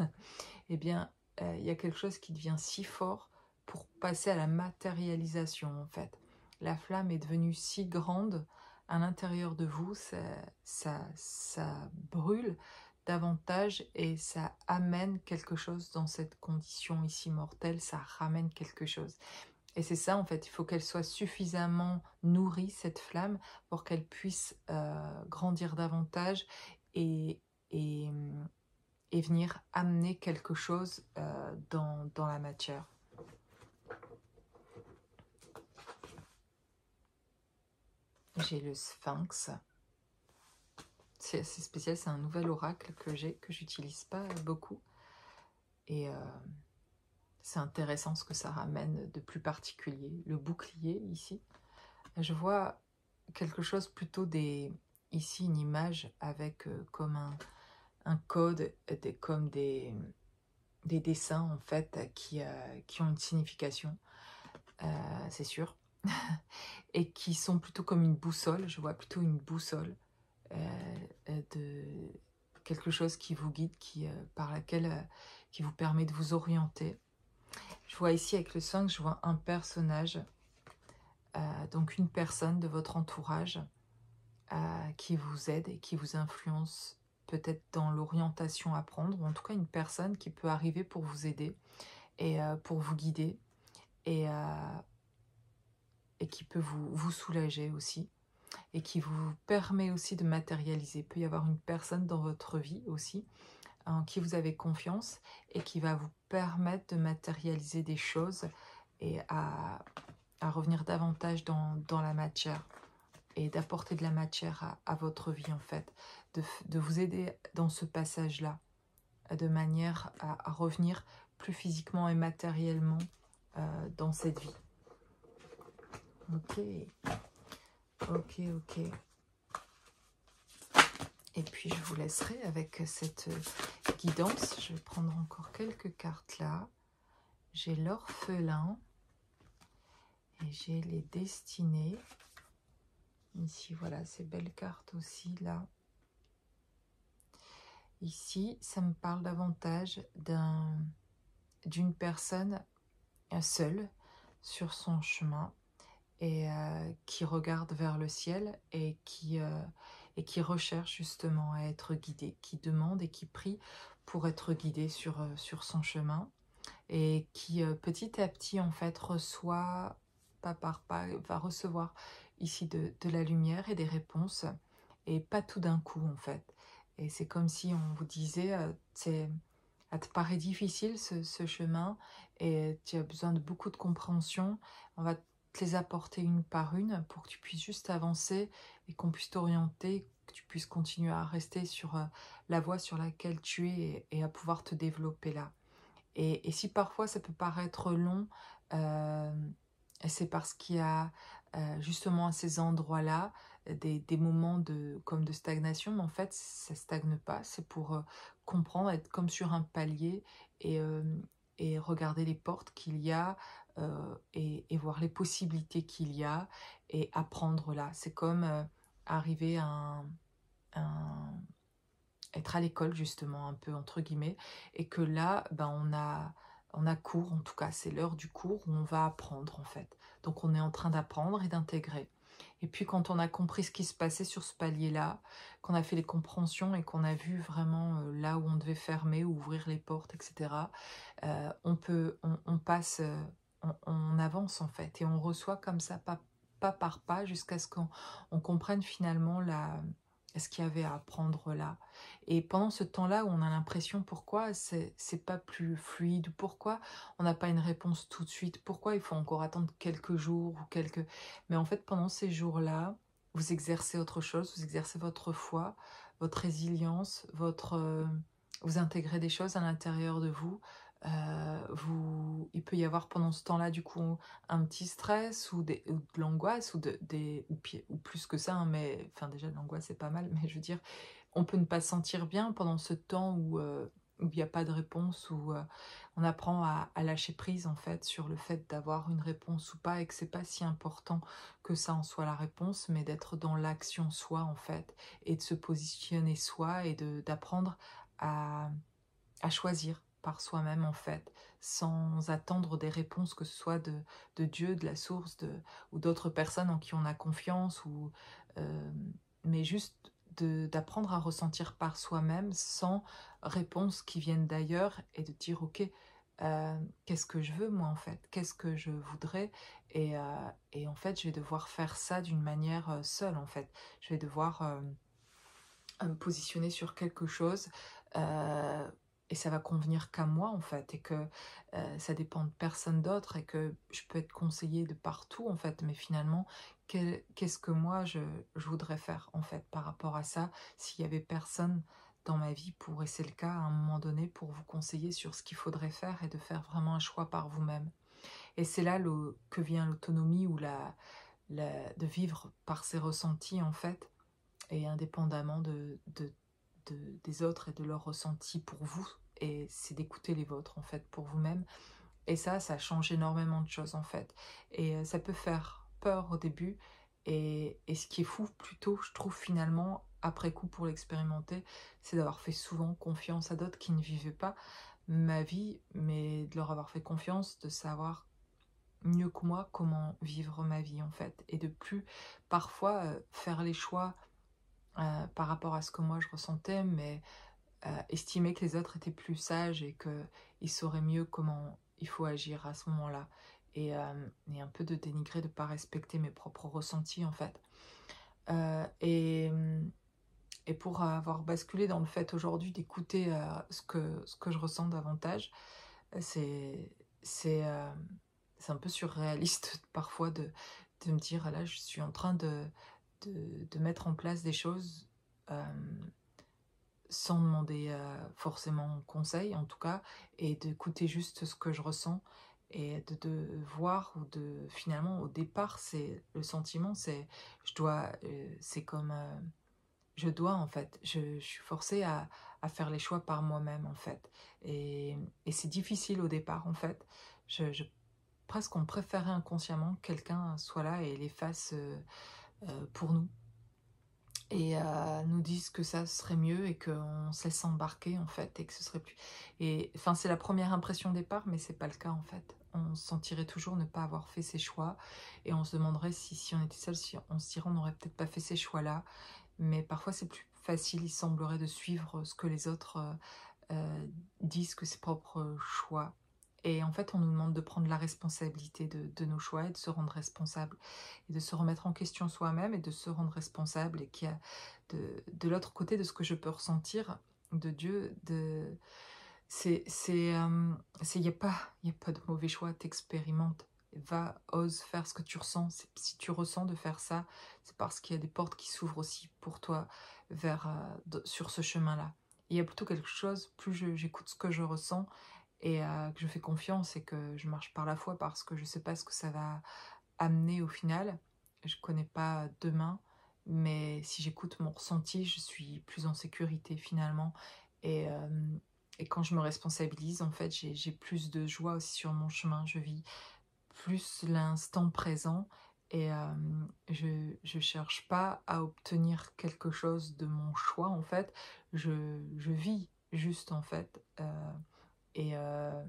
eh bien il y a quelque chose qui devient si fort pour passer à la matérialisation en fait. La flamme est devenue si grande à l'intérieur de vous, ça brûle davantage et ça amène quelque chose dans cette condition ici mortelle, ça ramène quelque chose. Et c'est ça en fait, il faut qu'elle soit suffisamment nourrie, cette flamme, pour qu'elle puisse grandir davantage et, et, et venir amener quelque chose dans la matière. J'ai le Sphinx. C'est assez spécial, c'est un nouvel oracle que j'utilise pas beaucoup. Et c'est intéressant ce que ça ramène de plus particulier. Le bouclier ici. Je vois quelque chose plutôt ici une image avec comme un code, comme des dessins en fait qui ont une signification, c'est sûr. Et qui sont plutôt comme une boussole. Je vois plutôt une boussole. De quelque chose qui vous guide, qui vous permet de vous orienter. Je vois ici avec le 5, je vois un personnage Donc une personne de votre entourage qui vous aide et qui vous influence peut-être dans l'orientation à prendre, ou en tout cas une personne qui peut arriver pour vous aider et pour vous guider et, et qui peut vous soulager aussi et qui vous permet aussi de matérialiser. Il peut y avoir une personne dans votre vie aussi en qui vous avez confiance et qui va vous permettre de matérialiser des choses et à revenir davantage dans la matière et d'apporter de la matière à votre vie en fait, de vous aider dans ce passage-là, de manière à revenir plus physiquement et matériellement dans cette vie. Ok, ok, ok. Et puis je vous laisserai avec cette guidance. Je vais prendre encore quelques cartes là. J'ai l'orphelin et j'ai les destinées. Ici, voilà, ces belles cartes aussi là. Ici, ça me parle davantage d'une personne seule sur son chemin et qui regarde vers le ciel et qui recherche justement à être guidée, qui demande et qui prie pour être guidée sur son chemin et qui petit à petit en fait reçoit, pas par pas, va recevoir ici de la lumière et des réponses et pas tout d'un coup en fait. Et c'est comme si on vous disait, ça te paraît difficile ce chemin et tu as besoin de beaucoup de compréhension. On va te les apporter une par une pour que tu puisses juste avancer et qu'on puisse t'orienter, que tu puisses continuer à rester sur la voie sur laquelle tu es et à pouvoir te développer là. Et si parfois ça peut paraître long, euh, c'est parce qu'il y a justement à ces endroits-là des moments comme de stagnation, mais en fait ça stagne pas, c'est pour comprendre, être comme sur un palier et, euh, et regarder les portes qu'il y a et voir les possibilités qu'il y a et apprendre là. C'est comme arriver à un être à l'école justement un peu entre guillemets et que là ben on a cours, en tout cas c'est l'heure du cours où on va apprendre en fait, donc on est en train d'apprendre et d'intégrer. Et puis quand on a compris ce qui se passait sur ce palier là, qu'on a fait les compréhensions et qu'on a vu vraiment là où on devait fermer ou ouvrir les portes, etc., on passe, on avance en fait et on reçoit comme ça pas par pas jusqu'à ce qu'on comprenne finalement ce qu'il y avait à apprendre là. Et pendant ce temps-là où on a l'impression pourquoi c'est pas plus fluide, pourquoi on n'a pas une réponse tout de suite, pourquoi il faut encore attendre quelques jours ou quelques... Mais en fait, pendant ces jours-là, vous exercez autre chose, vous exercez votre foi, votre résilience, vous intégrez des choses à l'intérieur de vous. Il peut y avoir pendant ce temps-là du coup un petit stress ou de l'angoisse ou plus que ça, hein, mais enfin déjà de l'angoisse c'est pas mal, mais je veux dire on peut ne pas se sentir bien pendant ce temps où il n'y a pas de réponse, où on apprend à lâcher prise en fait sur le fait d'avoir une réponse ou pas et que c'est pas si important que ça en soit la réponse, mais d'être dans l'action soi en fait et de se positionner soi et d'apprendre à, à choisir par soi-même en fait, sans attendre des réponses que ce soit de Dieu, de la source, ou d'autres personnes en qui on a confiance, euh, mais juste d'apprendre à ressentir par soi-même sans réponses qui viennent d'ailleurs et de dire ok, qu'est-ce que je veux moi en fait, qu'est-ce que je voudrais et en fait je vais devoir faire ça d'une manière seule en fait, je vais devoir me positionner sur quelque chose et ça va convenir qu'à moi en fait et que ça dépend de personne d'autre et que je peux être conseillée de partout en fait, mais finalement qu'est-ce que moi je voudrais faire en fait par rapport à ça s'il y avait personne dans ma vie pour, et c'est le cas à un moment donné, pour vous conseiller sur ce qu'il faudrait faire et de faire vraiment un choix par vous-même. Et c'est là que vient l'autonomie ou de vivre par ses ressentis en fait et indépendamment des autres et de leurs ressentis pour vous. Et c'est d'écouter les vôtres, en fait, pour vous-même. Et ça change énormément de choses, en fait. Et ça peut faire peur au début. Et ce qui est fou, plutôt, je trouve, finalement, après coup, pour l'expérimenter, c'est d'avoir fait souvent confiance à d'autres qui ne vivaient pas ma vie, mais de leur avoir fait confiance, de savoir mieux que moi comment vivre ma vie en fait. Et de plus parfois faire les choix par rapport à ce que moi je ressentais, mais estimer que les autres étaient plus sages et qu'ils sauraient mieux comment il faut agir à ce moment-là. Et un peu de dénigrer, de ne pas respecter mes propres ressentis en fait. Euh, et, et pour avoir basculé dans le fait aujourd'hui d'écouter ce que je ressens davantage, c'est c'est euh, c'est un peu surréaliste parfois de me dire, ah là, je suis en train de mettre en place des choses euh, sans demander forcément conseil, en tout cas, et d'écouter juste ce que je ressens et de voir ou de finalement au départ c'est le sentiment c'est je dois c'est comme je dois en fait je suis forcée à faire les choix par moi-même en fait et c'est difficile au départ en fait je presque on préférait inconsciemment que quelqu'un soit là et les fasse pour nous et nous disent que ça serait mieux et qu'on se laisse embarquer en fait et que ce serait plus et enfin c'est la première impression au départ mais c'est pas le cas en fait on se sentirait toujours ne pas avoir fait ses choix et on se demanderait si on était seul si on se dirait on n'aurait peut-être pas fait ces choix là mais parfois c'est plus facile il semblerait de suivre ce que les autres disent que ses propres choix. Et en fait, on nous demande de prendre la responsabilité de nos choix et de se rendre responsable et de se remettre en question soi-même et de se rendre responsable et qu'il y a de l'autre côté de ce que je peux ressentir de Dieu, il y a pas de mauvais choix, t'expérimentes. Va, ose faire ce que tu ressens. Si tu ressens de faire ça, c'est parce qu'il y a des portes qui s'ouvrent aussi pour toi vers, sur ce chemin-là. Il y a plutôt quelque chose, plus j'écoute ce que je ressens et que je fais confiance et que je marche par la foi parce que je ne sais pas ce que ça va amener au final. Je ne connais pas demain, mais si j'écoute mon ressenti, je suis plus en sécurité finalement. Et, euh, et quand je me responsabilise, en fait, j'ai plus de joie aussi sur mon chemin. Je vis plus l'instant présent et je cherche pas à obtenir quelque chose de mon choix en fait. Je vis juste en fait et, euh,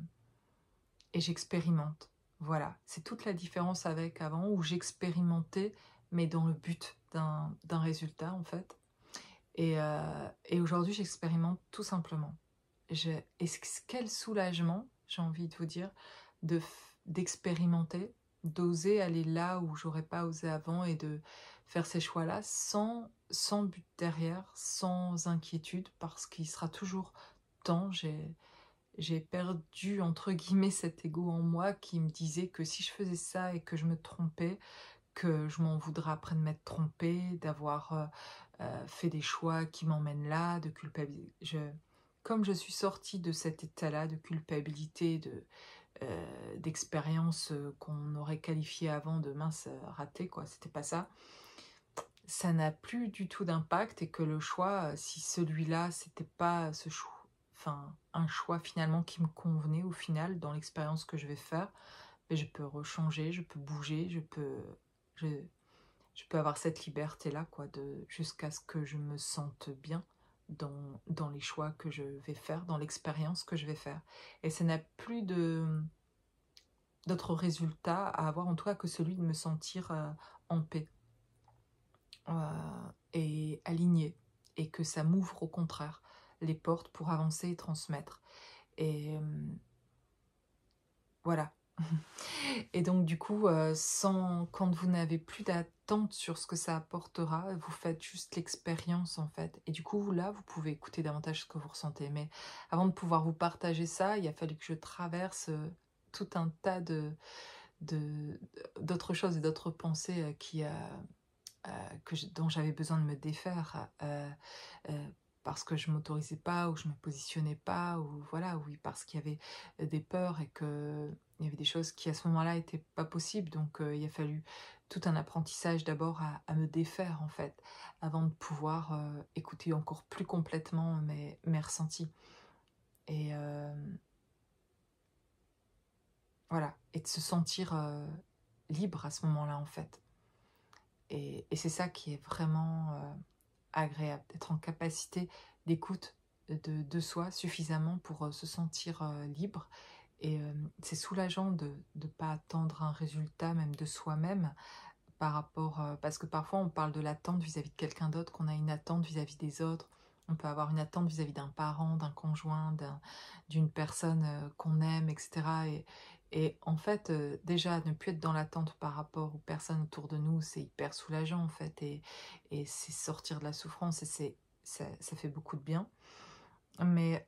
et j'expérimente. Voilà, c'est toute la différence avec avant où j'expérimentais mais dans le but d'un résultat en fait. Et aujourd'hui j'expérimente tout simplement. Et quel soulagement, j'ai envie de vous dire, d'expérimenter, d'oser aller là où j'aurais pas osé avant et de faire ces choix-là sans but derrière, sans inquiétude, parce qu'il sera toujours temps. J'ai perdu, entre guillemets, cet ego en moi qui me disait que si je faisais ça et que je me trompais, que je m'en voudrais après de m'être trompée, d'avoir fait des choix qui m'emmènent là, de culpabilité. Comme je suis sortie de cet état-là de culpabilité, d'expérience qu'on aurait qualifié avant de mince raté, quoi, c'était pas ça, ça n'a plus du tout d'impact et que le choix, si celui-là, c'était pas ce choix, enfin, un choix finalement qui me convenait au final dans l'expérience que je vais faire, mais je peux rechanger, je peux bouger, je, je peux avoir cette liberté-là, quoi, jusqu'à ce que je me sente bien dans les choix que je vais faire, dans l'expérience que je vais faire. Et ça n'a plus d'autre résultat à avoir, en tout cas, que celui de me sentir en paix et aligné. Et que ça m'ouvre au contraire les portes pour avancer et transmettre. Et voilà. Et donc du coup, quand vous n'avez plus d'attente sur ce que ça apportera, vous faites juste l'expérience en fait. Et du coup, là, vous pouvez écouter davantage ce que vous ressentez. Mais avant de pouvoir vous partager ça, il a fallu que je traverse tout un tas d'autres choses et d'autres pensées dont j'avais besoin de me défaire. Parce que je m'autorisais pas ou je me positionnais pas ou voilà oui parce qu'il y avait des peurs et que il y avait des choses qui à ce moment-là étaient pas possibles donc il a fallu tout un apprentissage d'abord à me défaire en fait avant de pouvoir écouter encore plus complètement mes ressentis et voilà et de se sentir libre à ce moment-là en fait et c'est ça qui est vraiment agréable, d'être en capacité d'écoute de soi suffisamment pour se sentir libre Et c'est soulageant de ne pas attendre un résultat même de soi-même par rapport, parce que parfois on parle de l'attente vis-à-vis de quelqu'un d'autre, qu'on a une attente vis-à-vis des autres. On peut avoir une attente vis-à-vis d'un parent, d'un conjoint, d'une personne qu'on aime, etc. Et en fait, déjà, ne plus être dans l'attente par rapport aux personnes autour de nous, c'est hyper soulageant en fait. Et c'est sortir de la souffrance et ça fait beaucoup de bien. Mais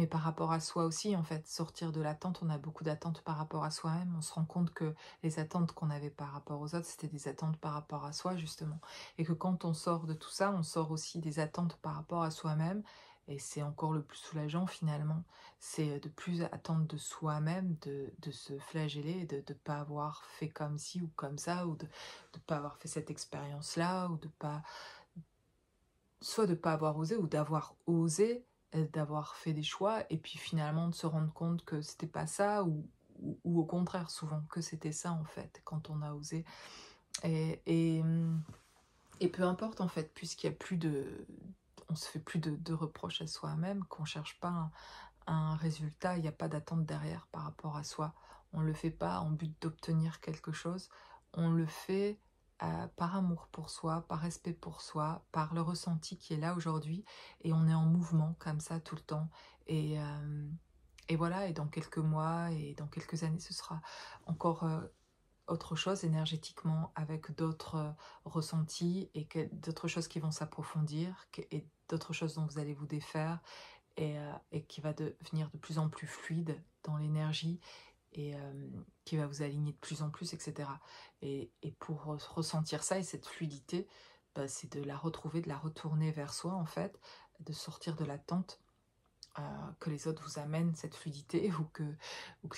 par rapport à soi aussi, en fait, sortir de l'attente, on a beaucoup d'attentes par rapport à soi-même. On se rend compte que les attentes qu'on avait par rapport aux autres, c'était des attentes par rapport à soi, justement. Et que quand on sort de tout ça, on sort aussi des attentes par rapport à soi-même. Et c'est encore le plus soulageant, finalement. C'est de plus attendre de soi-même, de se flageller, de ne pas avoir fait comme ci ou comme ça, ou de ne pas avoir fait cette expérience-là, ou de pas soit de pas avoir osé ou d'avoir osé, d'avoir fait des choix et puis finalement de se rendre compte que c'était pas ça ou au contraire souvent que c'était ça en fait quand on a osé et peu importe en fait puisqu'il y a plus de on se fait plus de reproches à soi-même, qu'on cherche pas un résultat, il n'y a pas d'attente derrière par rapport à soi. On le fait pas en but d'obtenir quelque chose, on le fait par amour pour soi, par respect pour soi, par le ressenti qui est là aujourd'hui, et on est en mouvement comme ça tout le temps. Et, euh, et voilà, et dans quelques mois et dans quelques années, ce sera encore autre chose énergétiquement, avec d'autres ressentis et d'autres choses qui vont s'approfondir et d'autres choses dont vous allez vous défaire et qui va devenir de plus en plus fluide dans l'énergie et qui va vous aligner de plus en plus, etc. Et pour ressentir ça et cette fluidité, bah, c'est de la retrouver, de la retourner vers soi en fait, de sortir de l'attente que les autres vous amènent cette fluidité ou que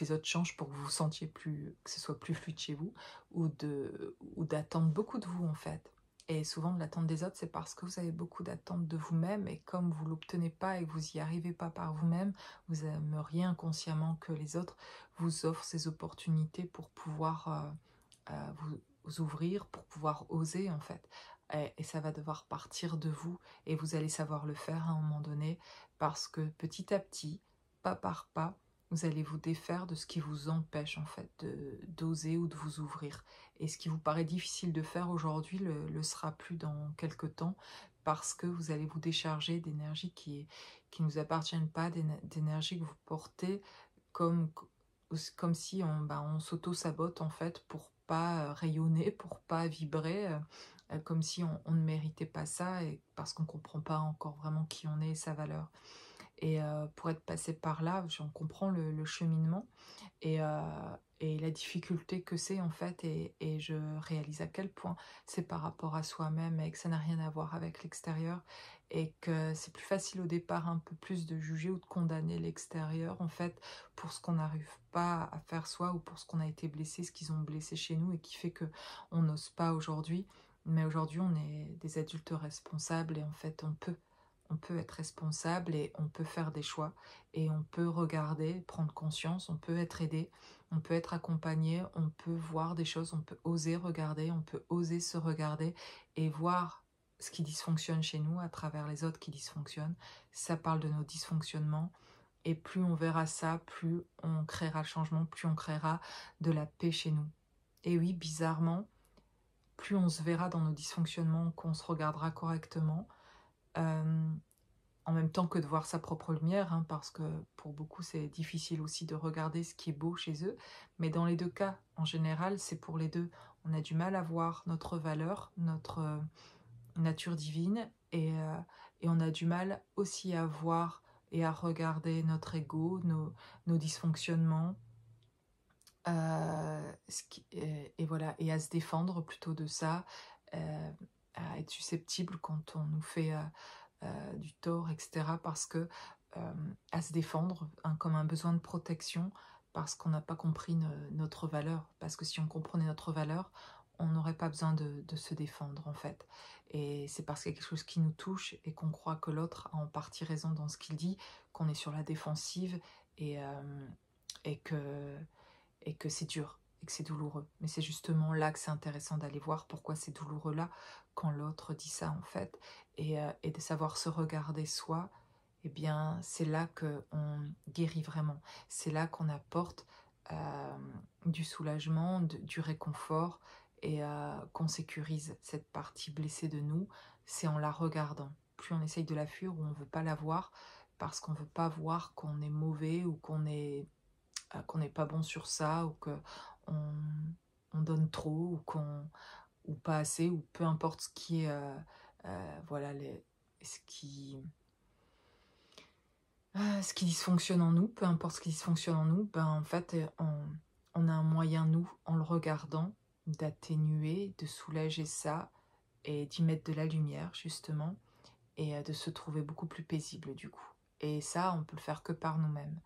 les autres changent pour que vous vous sentiez plus, que ce soit plus fluide chez vous ou d'attendre beaucoup de vous en fait. Et souvent de l'attente des autres, c'est parce que vous avez beaucoup d'attentes de vous-même et comme vous l'obtenez pas et que vous n'y arrivez pas par vous-même, vous aimeriez inconsciemment que les autres vous offrent ces opportunités pour pouvoir vous ouvrir, pour pouvoir oser en fait. Et ça va devoir partir de vous et vous allez savoir le faire à un moment donné parce que petit à petit, pas par pas, vous allez vous défaire de ce qui vous empêche en fait d'oser ou de vous ouvrir. Et ce qui vous paraît difficile de faire aujourd'hui le sera plus dans quelques temps parce que vous allez vous décharger d'énergie qui ne nous appartiennent pas, d'énergie que vous portez comme, comme si on s'auto-sabote en fait pour pas rayonner, pour pas vibrer, comme si on ne méritait pas ça et parce qu'on comprend pas encore vraiment qui on est et sa valeur. Et pour être passé par là, j'en comprends le cheminement et, et la difficulté que c'est en fait et je réalise à quel point c'est par rapport à soi-même et que ça n'a rien à voir avec l'extérieur et que c'est plus facile au départ un peu plus de juger ou de condamner l'extérieur en fait pour ce qu'on n'arrive pas à faire soi ou pour ce qu'on a été blessé, ce qu'ils ont blessé chez nous et qui fait que on n'ose pas aujourd'hui. Mais aujourd'hui on est des adultes responsables et en fait on peut être responsable et on peut faire des choix et on peut regarder, prendre conscience, on peut être aidé, on peut être accompagné, on peut voir des choses, on peut oser regarder, on peut oser se regarder et voir ce qui dysfonctionne chez nous à travers les autres qui dysfonctionnent. Ça parle de nos dysfonctionnements et plus on verra ça, plus on créera le changement, plus on créera de la paix chez nous. Et oui, bizarrement, plus on se verra dans nos dysfonctionnements, qu'on se regardera correctement, euh, en même temps que de voir sa propre lumière, hein, parce que pour beaucoup c'est difficile aussi de regarder ce qui est beau chez eux, mais dans les deux cas, en général, c'est pour les deux. On a du mal à voir notre valeur, notre nature divine, et on a du mal aussi à voir et à regarder notre ego, nos dysfonctionnements, et voilà, et à se défendre plutôt de ça, à être susceptible quand on nous fait du tort, etc. Parce que à se défendre, hein, comme un besoin de protection, parce qu'on n'a pas compris notre valeur. Parce que si on comprenait notre valeur, on n'aurait pas besoin de se défendre en fait. Et c'est parce qu'il y a quelque chose qui nous touche et qu'on croit que l'autre a en partie raison dans ce qu'il dit, qu'on est sur la défensive et, euh, et que, et que c'est dur et que c'est douloureux. Mais c'est justement là que c'est intéressant d'aller voir pourquoi c'est douloureux là quand l'autre dit ça en fait et de savoir se regarder soi eh bien, c'est là qu'on guérit vraiment. C'est là qu'on apporte du soulagement, du réconfort et qu'on sécurise cette partie blessée de nous. C'est en la regardant. Plus on essaye de la fuir ou on ne veut pas la voir parce qu'on ne veut pas voir qu'on est mauvais ou qu'on n'est pas bon sur ça ou qu'on on donne trop ou pas assez ou peu importe ce qui est voilà ce qui dysfonctionne en nous, peu importe ce qui dysfonctionne en nous, ben en fait on a un moyen, nous, en le regardant, d'atténuer, de soulager ça et d'y mettre de la lumière justement et de se trouver beaucoup plus paisible du coup. Et ça, on peut le faire que par nous-mêmes.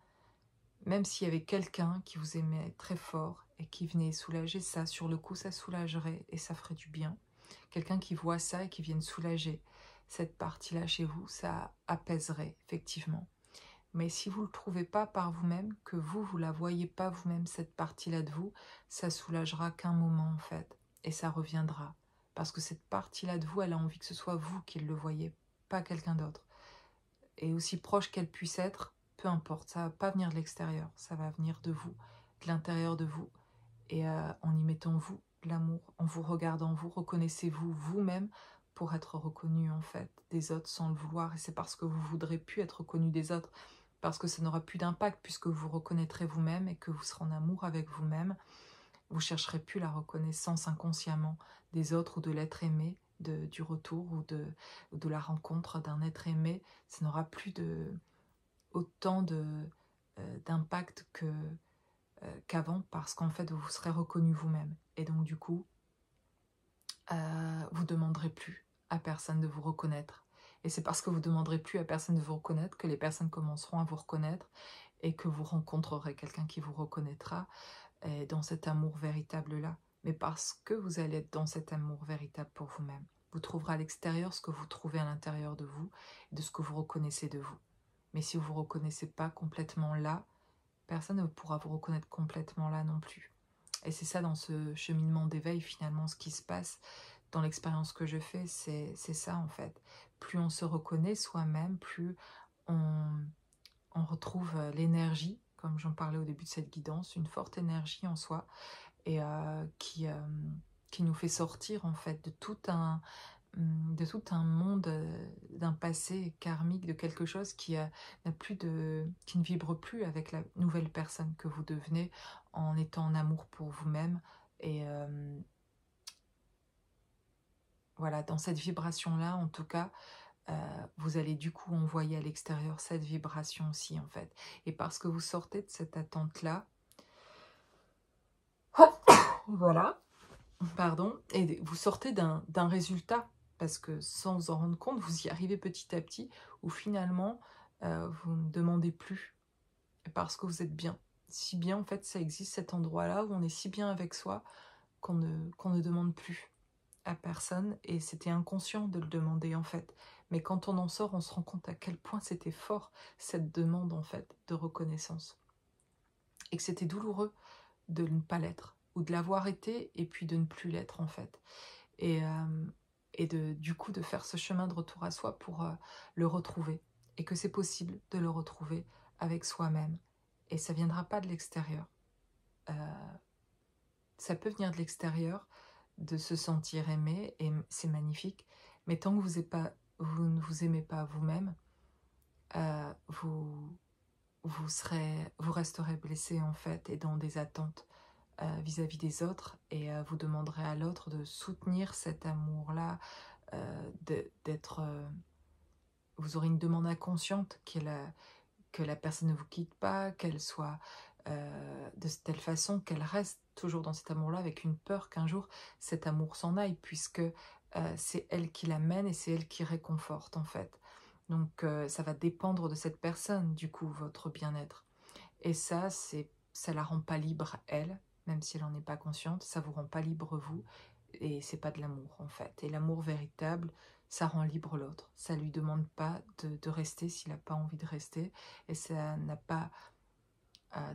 Même s'il y avait quelqu'un qui vous aimait très fort et qui venait soulager ça, sur le coup ça soulagerait et ça ferait du bien. Quelqu'un qui voit ça et qui vienne soulager cette partie-là chez vous, ça apaiserait effectivement. Mais si vous ne le trouvez pas par vous-même, que vous la voyez pas vous-même, cette partie-là de vous, ça soulagera qu'un moment en fait. Et ça reviendra. Parce que cette partie-là de vous, elle a envie que ce soit vous qui le voyez, pas quelqu'un d'autre. Et aussi proche qu'elle puisse être, peu importe, ça va pas venir de l'extérieur, ça va venir de vous, de l'intérieur de vous. Et en y mettant vous, l'amour, en vous regardant vous, reconnaissez-vous vous-même pour être reconnu en fait des autres sans le vouloir. Et c'est parce que vous voudrez plus être reconnu des autres, parce que ça n'aura plus d'impact puisque vous reconnaîtrez vous-même et que vous serez en amour avec vous-même. Vous chercherez plus la reconnaissance inconsciemment des autres ou de l'être aimé, du retour ou de la rencontre d'un être aimé. Ça n'aura plus autant d'impact qu'avant parce qu'en fait vous serez reconnu vous-même. Et donc du coup, vous ne demanderez plus à personne de vous reconnaître. Et c'est parce que vous ne demanderez plus à personne de vous reconnaître que les personnes commenceront à vous reconnaître et que vous rencontrerez quelqu'un qui vous reconnaîtra dans cet amour véritable-là. Mais parce que vous allez être dans cet amour véritable pour vous-même. Vous trouverez à l'extérieur ce que vous trouvez à l'intérieur de vous, de ce que vous reconnaissez de vous. Mais si vous ne vous reconnaissez pas complètement là, personne ne pourra vous reconnaître complètement là non plus. Et c'est ça dans ce cheminement d'éveil finalement, ce qui se passe dans l'expérience que je fais, c'est ça en fait. Plus on se reconnaît soi-même, plus on retrouve l'énergie, comme j'en parlais au début de cette guidance, une forte énergie en soi, et qui nous fait sortir en fait de tout un monde, d'un passé karmique, de quelque chose qui ne vibre plus avec la nouvelle personne que vous devenez en étant en amour pour vous-même. Et voilà, dans cette vibration-là, en tout cas, vous allez du coup envoyer à l'extérieur cette vibration aussi, en fait. Et parce que vous sortez de cette attente-là, voilà, pardon, et vous sortez d'un résultat, parce que sans vous en rendre compte, vous y arrivez petit à petit, où finalement, vous ne demandez plus, parce que vous êtes bien. Si bien, en fait, ça existe cet endroit-là, où on est si bien avec soi, qu'on ne demande plus à personne, et c'était inconscient de le demander, en fait. Mais quand on en sort, on se rend compte à quel point c'était fort, cette demande, en fait, de reconnaissance. Et que c'était douloureux de ne pas l'être, ou de l'avoir été, et puis de ne plus l'être, en fait. Et du coup de faire ce chemin de retour à soi pour le retrouver, et que c'est possible de le retrouver avec soi-même, et ça viendra pas de l'extérieur. Ça peut venir de l'extérieur, de se sentir aimé, et c'est magnifique, mais tant que vous ne vous aimez pas vous-même, vous resterez blessé en fait, et dans des attentes vis-à-vis des autres, et vous demanderez à l'autre de soutenir cet amour-là, d'être... vous aurez une demande inconsciente que la personne ne vous quitte pas, qu'elle soit de telle façon qu'elle reste toujours dans cet amour-là, avec une peur qu'un jour cet amour s'en aille, puisque c'est elle qui l'amène et c'est elle qui réconforte en fait. Donc ça va dépendre de cette personne, du coup, votre bien-être. Et ça la rend pas libre, elle, même si elle n'en est pas consciente, ça vous rend pas libre, vous, et c'est pas de l'amour, en fait. Et l'amour véritable, ça rend libre l'autre. Ça lui demande pas de rester s'il n'a pas envie de rester, et ça n'a pas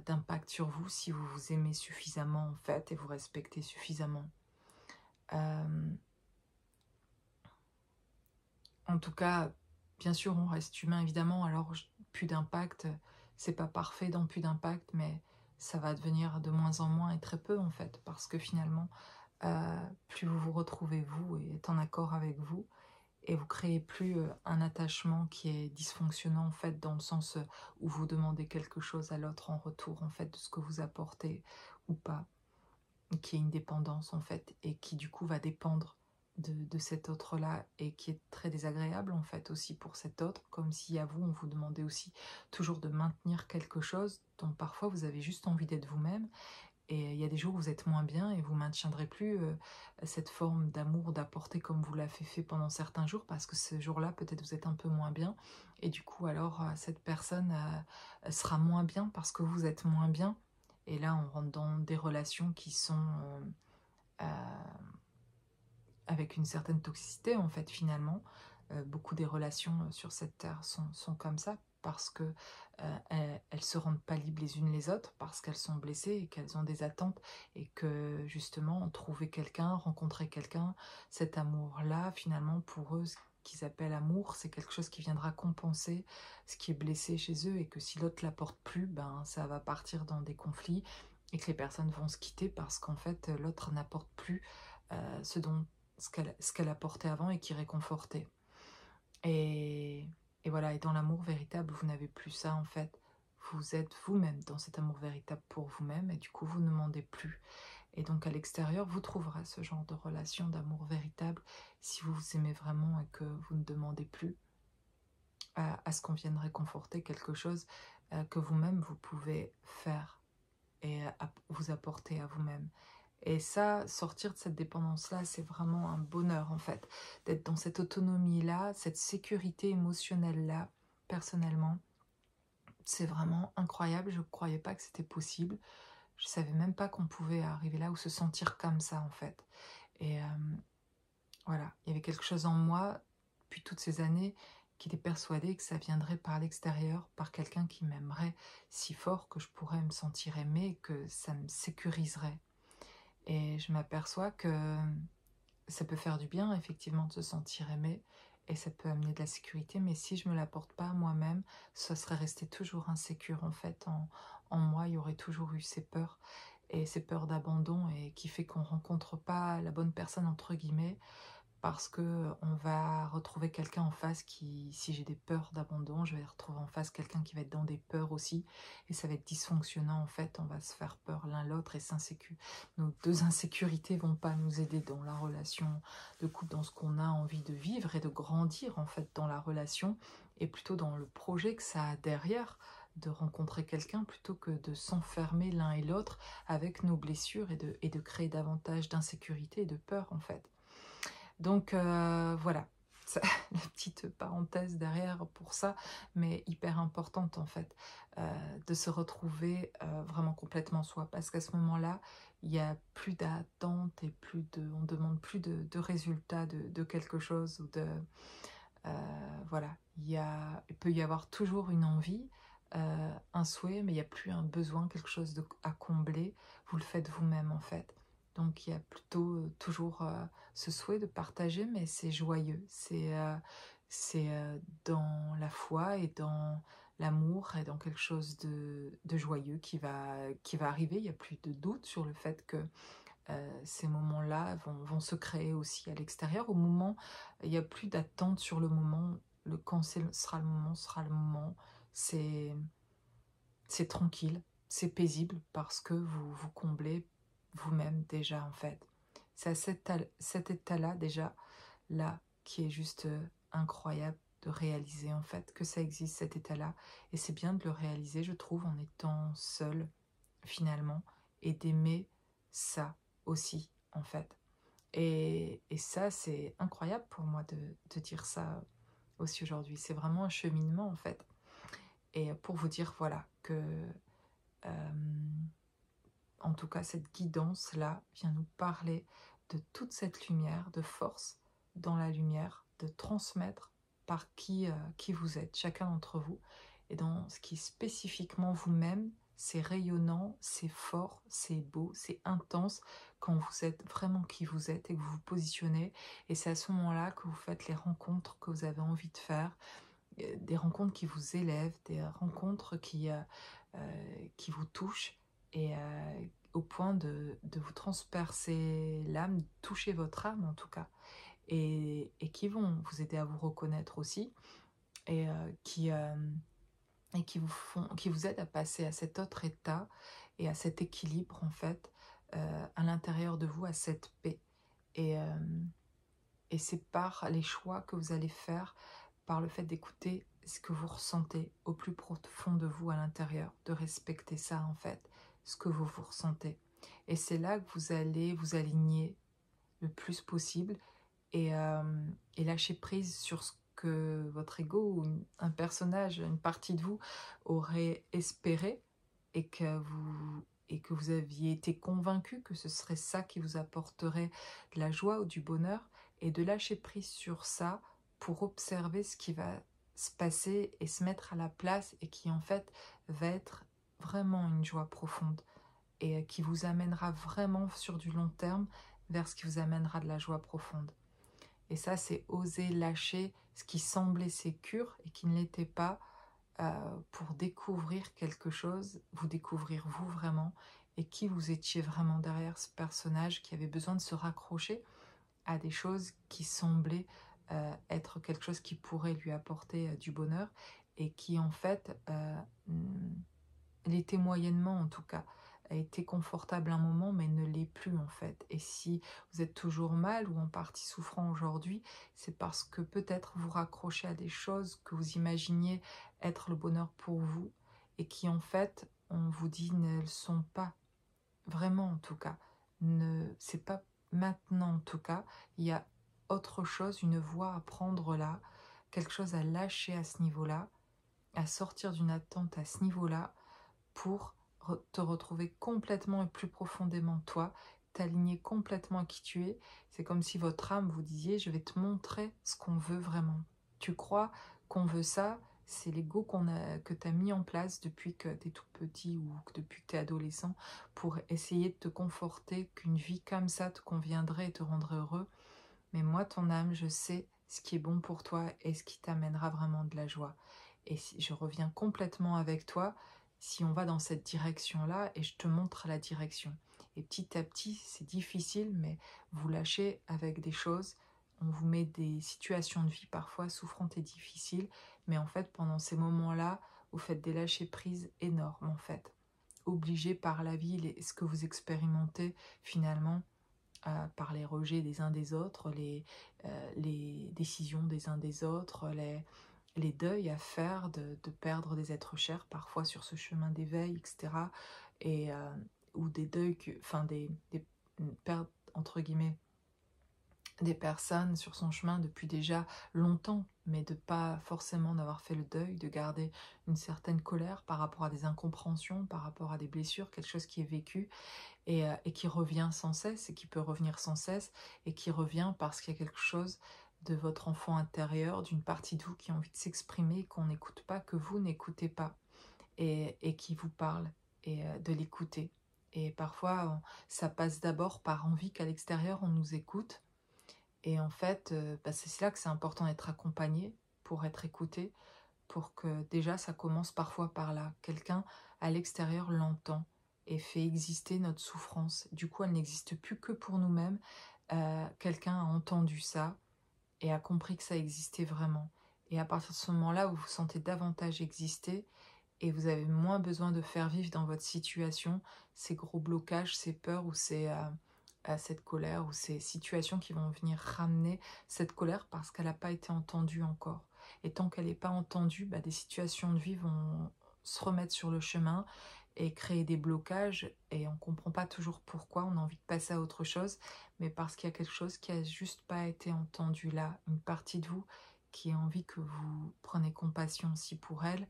d'impact sur vous si vous vous aimez suffisamment, en fait, et vous respectez suffisamment. En tout cas, bien sûr, on reste humain, évidemment, alors plus d'impact, c'est pas parfait dans plus d'impact, mais ça va devenir de moins en moins et très peu, en fait, parce que finalement, plus vous vous retrouvez, vous, et êtes en accord avec vous, et vous créez plus un attachement qui est dysfonctionnant, en fait, dans le sens où vous demandez quelque chose à l'autre en retour, en fait, de ce que vous apportez ou pas, qui est une dépendance, en fait, et qui, du coup, va dépendre de cet autre-là, et qui est très désagréable, en fait, aussi pour cet autre, comme si à vous, on vous demandait aussi toujours de maintenir quelque chose dont parfois vous avez juste envie d'être vous-même, et il y a des jours où vous êtes moins bien et vous maintiendrez plus cette forme d'amour, d'apporter comme vous l'avez fait pendant certains jours, parce que ce jour-là, peut-être vous êtes un peu moins bien, et du coup, alors, cette personne sera moins bien parce que vous êtes moins bien, et là, on rentre dans des relations qui sont euh, avec une certaine toxicité, en fait, finalement. Beaucoup des relations sur cette terre sont comme ça, parce que elles se rendent pas libres les unes les autres, parce qu'elles sont blessées et qu'elles ont des attentes, et que justement, trouver quelqu'un, rencontrer quelqu'un, cet amour-là, finalement, pour eux, ce qu'ils appellent amour, c'est quelque chose qui viendra compenser ce qui est blessé chez eux, et que si l'autre l'apporte plus, ben ça va partir dans des conflits, et que les personnes vont se quitter parce qu'en fait, l'autre n'apporte plus ce dont ce qu'elle apportait avant et qui réconfortait. Et, et voilà, et dans l'amour véritable, vous n'avez plus ça, en fait. Vous êtes vous-même dans cet amour véritable pour vous-même, et du coup, vous ne demandez plus. Et donc, à l'extérieur, vous trouverez ce genre de relation d'amour véritable si vous vous aimez vraiment et que vous ne demandez plus à ce qu'on vienne réconforter quelque chose que vous-même, vous pouvez faire et vous apporter à vous-même. Et ça, sortir de cette dépendance-là, c'est vraiment un bonheur, en fait, d'être dans cette autonomie-là, cette sécurité émotionnelle-là, personnellement. C'est vraiment incroyable, je ne croyais pas que c'était possible. Je ne savais même pas qu'on pouvait arriver là ou se sentir comme ça, en fait. Et voilà, il y avait quelque chose en moi, depuis toutes ces années, qui était persuadé que ça viendrait par l'extérieur, par quelqu'un qui m'aimerait si fort que je pourrais me sentir aimée, que ça me sécuriserait. Et je m'aperçois que ça peut faire du bien, effectivement, de se sentir aimé, et ça peut amener de la sécurité, mais si je ne me l'apporte pas moi-même, ça serait resté toujours insécure, en fait. En moi, il y aurait toujours eu ces peurs, et ces peurs d'abandon, et qui fait qu'on ne rencontre pas la bonne personne, entre guillemets, parce que on va retrouver quelqu'un en face qui, si j'ai des peurs d'abandon, je vais retrouver en face quelqu'un qui va être dans des peurs aussi, et ça va être dysfonctionnant, en fait. On va se faire peur l'un l'autre, et nos deux insécurités vont pas nous aider dans la relation de couple, dans ce qu'on a envie de vivre et de grandir, en fait, dans la relation, et plutôt dans le projet que ça a derrière, de rencontrer quelqu'un, plutôt que de s'enfermer l'un et l'autre avec nos blessures, et de créer davantage d'insécurité et de peur, en fait. Donc voilà, ça, la petite parenthèse derrière pour ça, mais hyper importante, en fait, de se retrouver vraiment complètement soi, parce qu'à ce moment-là, il n'y a plus d'attente, et on demande plus de résultats de quelque chose, ou voilà, il peut y avoir toujours une envie, un souhait, mais il n'y a plus un besoin, quelque chose à combler. Vous le faites vous-même, en fait. Donc il y a plutôt toujours ce souhait de partager, mais c'est joyeux. C'est dans la foi et dans l'amour, et dans quelque chose de joyeux qui va arriver. Il n'y a plus de doute sur le fait que ces moments-là vont se créer aussi à l'extérieur. Au moment, il n'y a plus d'attente sur le moment. Quand sera le moment, sera le moment. C'est c'est tranquille, c'est paisible, parce que vous vous comblez vous-même déjà, en fait. C'est à cet état-là, déjà, là, qui est juste incroyable de réaliser, en fait, que ça existe, cet état-là. Et c'est bien de le réaliser, je trouve, en étant seul, finalement, et d'aimer ça aussi, en fait. Et ça, c'est incroyable pour moi de dire ça aussi aujourd'hui. C'est vraiment un cheminement, en fait. Et pour vous dire, voilà, que euh, en tout cas, cette guidance-là vient nous parler de toute cette lumière, de force dans la lumière, de transmettre par qui vous êtes, chacun d'entre vous, et dans ce qui est spécifiquement vous-même. C'est rayonnant, c'est fort, c'est beau, c'est intense quand vous êtes vraiment qui vous êtes et que vous vous positionnez. Et c'est à ce moment-là que vous faites les rencontres que vous avez envie de faire, des rencontres qui vous élèvent, des rencontres qui vous touchent et au point de vous transpercer l'âme, toucher votre âme en tout cas, et qui vont vous aider à vous reconnaître aussi, et qui vous aident à passer à cet autre état et à cet équilibre en fait, à l'intérieur de vous, à cette paix. Et, euh, et c'est par les choix que vous allez faire, par le fait d'écouter ce que vous ressentez au plus profond de vous à l'intérieur, de respecter ça en fait, ce que vous ressentez. Et c'est là que vous allez vous aligner le plus possible, et lâcher prise sur ce que votre ego ou un personnage, une partie de vous aurait espéré, et que vous aviez été convaincu que ce serait ça qui vous apporterait de la joie ou du bonheur, et de lâcher prise sur ça pour observer ce qui va se passer et se mettre à la place, et qui en fait va être vraiment une joie profonde, et qui vous amènera vraiment sur du long terme vers ce qui vous amènera de la joie profonde. Et ça, c'est oser lâcher ce qui semblait sécure et qui ne l'était pas, pour découvrir quelque chose, vous découvrir vous vraiment, et qui vous étiez vraiment derrière ce personnage qui avait besoin de se raccrocher à des choses qui semblaient être quelque chose qui pourrait lui apporter du bonheur, et qui en fait l'était moyennement en tout cas, a été confortable un moment mais ne l'est plus en fait. Et si vous êtes toujours mal ou en partie souffrant aujourd'hui, c'est parce que peut-être vous raccrochez à des choses que vous imaginiez être le bonheur pour vous, et qui en fait, on vous dit, ne le sont pas vraiment en tout cas. C'est pas maintenant en tout cas. Il y a autre chose, une voie à prendre là, quelque chose à lâcher à ce niveau-là, à sortir d'une attente à ce niveau-là, pour te retrouver complètement et plus profondément toi, t'aligner complètement à qui tu es. C'est comme si votre âme vous disiez, je vais te montrer ce qu'on veut vraiment. Tu crois qu'on veut ça, c'est l'ego que tu as mis en place depuis que tu es tout petit ou depuis que tu es adolescent, pour essayer de te conforter qu'une vie comme ça te conviendrait et te rendrait heureux. Mais moi, ton âme, je sais ce qui est bon pour toi et ce qui t'amènera vraiment de la joie. Et si je reviens complètement avec toi, si on va dans cette direction-là, et je te montre la direction. Et petit à petit, c'est difficile, mais vous lâchez avec des choses. On vous met des situations de vie parfois souffrantes et difficiles, mais en fait, pendant ces moments-là, vous faites des lâchers-prises énormes, en fait. Obligés par la vie, ce que vous expérimentez finalement, par les rejets des uns des autres, les décisions des uns des autres, les deuils à faire de perdre des êtres chers, parfois sur ce chemin d'éveil, etc. Et, ou des deuils, enfin des pertes, entre guillemets, des personnes sur son chemin depuis déjà longtemps, mais de pas forcément d'avoir fait le deuil, de garder une certaine colère par rapport à des incompréhensions, par rapport à des blessures, quelque chose qui est vécu, et qui revient sans cesse, et qui peut revenir sans cesse, et qui revient parce qu'il y a quelque chose de votre enfant intérieur, d'une partie de vous qui a envie de s'exprimer, qu'on n'écoute pas, que vous n'écoutez pas, et qui vous parle, et de l'écouter. Et parfois, ça passe d'abord par envie qu'à l'extérieur, on nous écoute. Et en fait, c'est là que c'est important d'être accompagné pour être écouté, pour que déjà ça commence parfois par là. Quelqu'un à l'extérieur l'entend et fait exister notre souffrance. Du coup, elle n'existe plus que pour nous-mêmes. Quelqu'un a entendu ça et a compris que ça existait vraiment. Et à partir de ce moment-là, vous vous sentez davantage exister, et vous avez moins besoin de faire vivre dans votre situation ces gros blocages, ces peurs, ou cette colère, ou ces situations qui vont venir ramener cette colère parce qu'elle n'a pas été entendue encore. Et tant qu'elle n'est pas entendue, des situations de vie vont se remettre sur le chemin et créer des blocages, et on ne comprend pas toujours pourquoi, on a envie de passer à autre chose, mais parce qu'il y a quelque chose qui n'a juste pas été entendu là, une partie de vous qui a envie que vous preniez compassion aussi pour elle,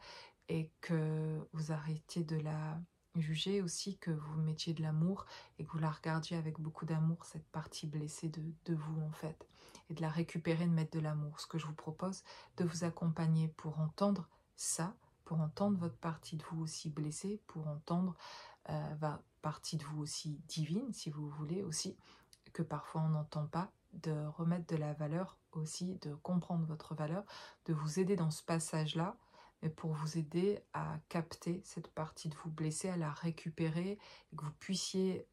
et que vous arrêtiez de la juger aussi, que vous mettiez de l'amour et que vous la regardiez avec beaucoup d'amour, cette partie blessée de vous en fait, et de la récupérer, de mettre de l'amour. Ce que je vous propose, de vous accompagner pour entendre ça, pour entendre votre partie de vous aussi blessée, pour entendre partie de vous aussi divine, si vous voulez aussi, que parfois on n'entend pas, de remettre de la valeur aussi, de comprendre votre valeur, de vous aider dans ce passage-là, mais pour vous aider à capter cette partie de vous blessée, à la récupérer, et que vous puissiez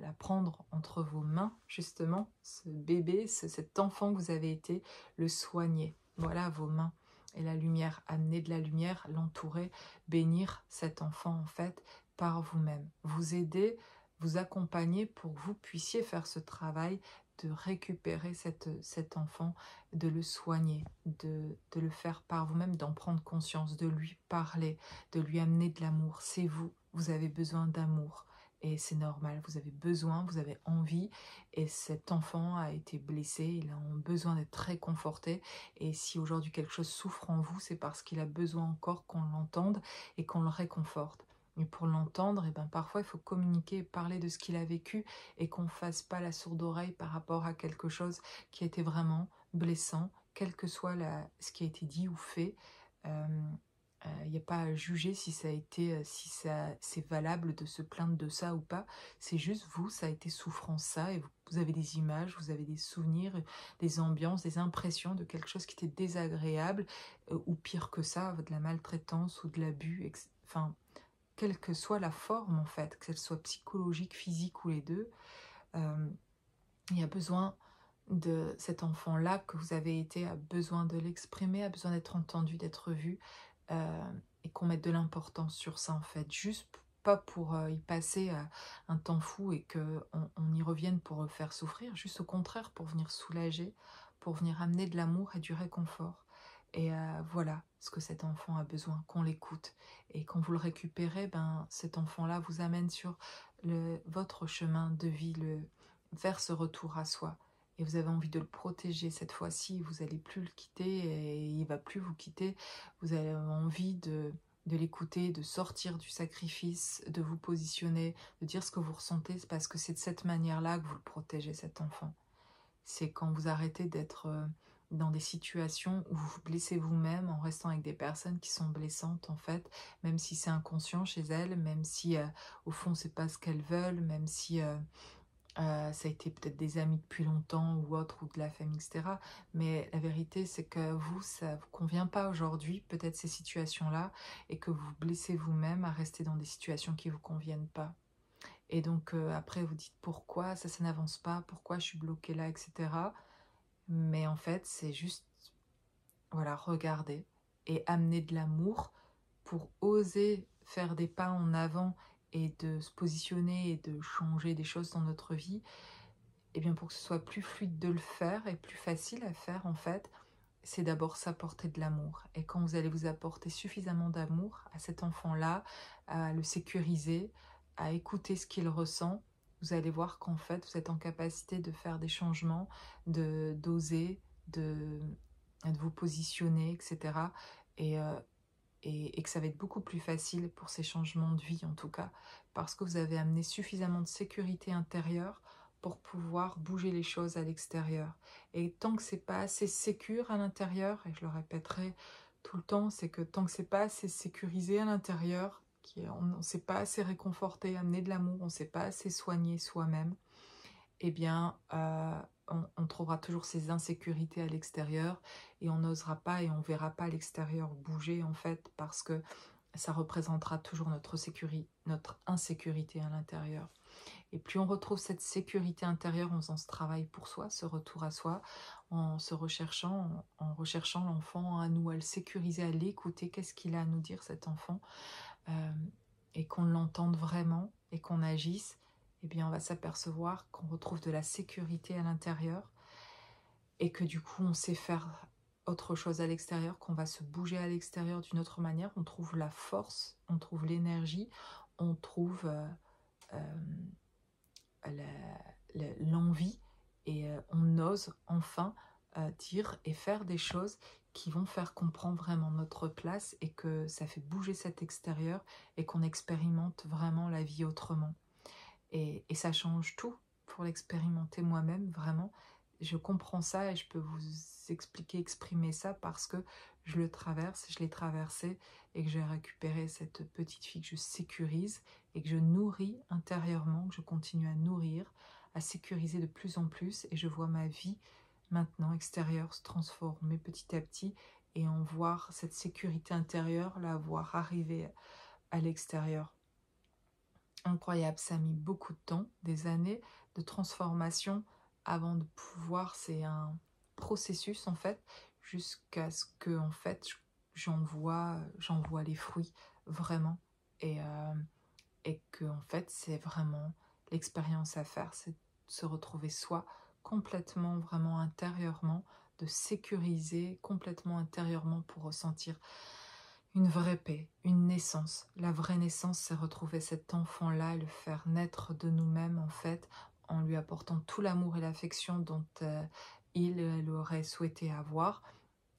la prendre entre vos mains, justement, ce bébé, cet enfant que vous avez été, le soigner. Voilà vos mains. Et la lumière, amener de la lumière, l'entourer, bénir cet enfant, en fait, par vous-même. Vous aider, vous accompagner pour que vous puissiez faire ce travail de récupérer cet enfant, de le soigner, de le faire par vous-même, d'en prendre conscience, de lui parler, de lui amener de l'amour. C'est vous, vous avez besoin d'amour. Et c'est normal, vous avez besoin, vous avez envie, et cet enfant a été blessé, il a besoin d'être réconforté, et si aujourd'hui quelque chose souffre en vous, c'est parce qu'il a besoin encore qu'on l'entende et qu'on le réconforte. Et pour l'entendre, eh ben, parfois il faut communiquer, parler de ce qu'il a vécu, et qu'on ne fasse pas la sourde oreille par rapport à quelque chose qui a été vraiment blessant, quel que soit ce qui a été dit ou fait. Il n'y a pas à juger si ça a été, si c'est valable de se plaindre de ça ou pas. C'est juste vous, ça a été souffrant ça, et vous avez des images, vous avez des souvenirs, des ambiances, des impressions de quelque chose qui était désagréable, ou pire que ça, de la maltraitance ou de l'abus, enfin, quelle que soit la forme en fait, qu'elle soit psychologique, physique ou les deux. Il y a besoin de cet enfant-là que vous avez été, a besoin de l'exprimer, a besoin d'être entendu, d'être vu, et qu'on mette de l'importance sur ça en fait, juste pas pour y passer un temps fou et qu'on y revienne pour le faire souffrir, juste au contraire pour venir soulager, pour venir amener de l'amour et du réconfort. Et voilà ce que cet enfant a besoin, qu'on l'écoute. Et quand vous le récupérez, ben, cet enfant-là vous amène sur votre chemin de vie, vers ce retour à soi. Et vous avez envie de le protéger cette fois-ci, vous n'allez plus le quitter et il ne va plus vous quitter. Vous avez envie de l'écouter, de sortir du sacrifice, de vous positionner, de dire ce que vous ressentez, c'est parce que c'est de cette manière-là que vous le protégez, cet enfant. C'est quand vous arrêtez d'être dans des situations où vous vous blessez vous-même en restant avec des personnes qui sont blessantes en fait, même si c'est inconscient chez elles, même si au fond c'est pas ce qu'elles veulent, même si ça a été peut-être des amis depuis longtemps ou autre, ou de la famille, etc. Mais la vérité, c'est que vous, ça ne vous convient pas aujourd'hui, peut-être ces situations-là, et que vous blessez vous-même à rester dans des situations qui ne vous conviennent pas. Et donc, après, vous dites pourquoi ça n'avance pas, pourquoi je suis bloquée là, etc. Mais en fait, c'est juste, voilà, regarder et amener de l'amour pour oser faire des pas en avant et de se positionner et de changer des choses dans notre vie. Et bien pour que ce soit plus fluide de le faire et plus facile à faire en fait, c'est d'abord s'apporter de l'amour. Et quand vous allez vous apporter suffisamment d'amour à cet enfant-là, à le sécuriser, à écouter ce qu'il ressent, vous allez voir qu'en fait vous êtes en capacité de faire des changements, d'oser, de vous positionner, etc. Et, et que ça va être beaucoup plus facile pour ces changements de vie en tout cas, parce que vous avez amené suffisamment de sécurité intérieure pour pouvoir bouger les choses à l'extérieur. Et tant que c'est pas assez sécure à l'intérieur, et je le répéterai tout le temps, c'est que tant que c'est pas assez sécurisé à l'intérieur, on ne s'est pas assez réconforté, amener de l'amour, on ne s'est pas assez soigné soi-même, eh bien, on trouvera toujours ces insécurités à l'extérieur et on n'osera pas et on verra pas l'extérieur bouger en fait, parce que ça représentera toujours notre insécurité à l'intérieur. Et plus on retrouve cette sécurité intérieure en faisant ce travail pour soi, ce retour à soi, en se recherchant, en recherchant l'enfant à nous, à le sécuriser, à l'écouter, qu'est-ce qu'il a à nous dire cet enfant, euh, et qu'on l'entende vraiment et qu'on agisse, eh bien on va s'apercevoir qu'on retrouve de la sécurité à l'intérieur et que du coup on sait faire autre chose à l'extérieur, qu'on va se bouger à l'extérieur d'une autre manière, on trouve la force, on trouve l'énergie, on trouve l'envie et on ose enfin dire et faire des choses qui vont faire qu'on prend vraiment notre place et que ça fait bouger cet extérieur et qu'on expérimente vraiment la vie autrement. Et ça change tout pour l'expérimenter moi-même, vraiment. Je comprends ça et je peux vous expliquer, exprimer ça parce que je le traverse, je l'ai traversé et que j'ai récupéré cette petite fille que je sécurise et que je nourris intérieurement, que je continue à nourrir à sécuriser de plus en plus et je vois ma vie maintenant extérieure se transformer petit à petit et en voir cette sécurité intérieure, la voir arriver à l'extérieur. Incroyable, ça a mis beaucoup de temps, des années de transformation avant de pouvoir, c'est un processus en fait, jusqu'à ce que en fait j'en vois les fruits vraiment et, et que en fait c'est vraiment l'expérience à faire, c'est de se retrouver soi complètement vraiment intérieurement, de sécuriser complètement intérieurement pour ressentir une vraie paix, une naissance. La vraie naissance, c'est retrouver cet enfant-là, le faire naître de nous-mêmes, en fait, en lui apportant tout l'amour et l'affection dont elle aurait souhaité avoir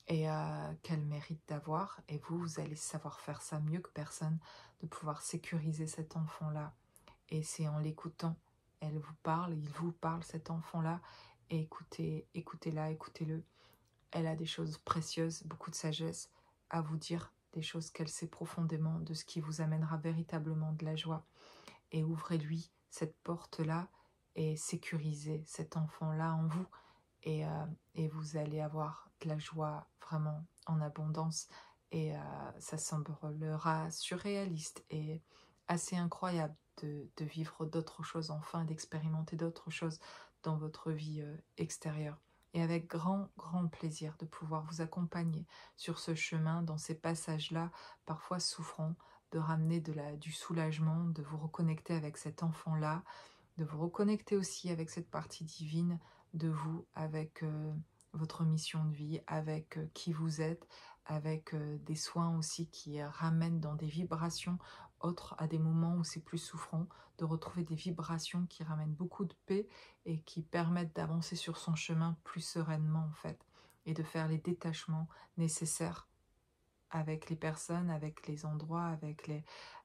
et qu'elle mérite d'avoir. Et vous, vous allez savoir faire ça mieux que personne, de pouvoir sécuriser cet enfant-là. Et c'est en l'écoutant, elle vous parle, il vous parle, cet enfant-là, et écoutez-la, écoutez-le. Elle a des choses précieuses, beaucoup de sagesse à vous dire, des choses qu'elle sait profondément, de ce qui vous amènera véritablement de la joie. Et ouvrez-lui cette porte-là et sécurisez cet enfant-là en vous. Et vous allez avoir de la joie vraiment en abondance. Et ça semblera surréaliste et assez incroyable de vivre d'autres choses enfin, d'expérimenter d'autres choses dans votre vie extérieure. Et avec grand, grand plaisir de pouvoir vous accompagner sur ce chemin, dans ces passages-là, parfois souffrants, de ramener du soulagement, de vous reconnecter avec cet enfant-là, de vous reconnecter aussi avec cette partie divine de vous, avec votre mission de vie, avec qui vous êtes, avec des soins aussi qui ramènent dans des vibrations autres à des moments où c'est plus souffrant, de retrouver des vibrations qui ramènent beaucoup de paix et qui permettent d'avancer sur son chemin plus sereinement en fait, et de faire les détachements nécessaires avec les personnes, avec les endroits,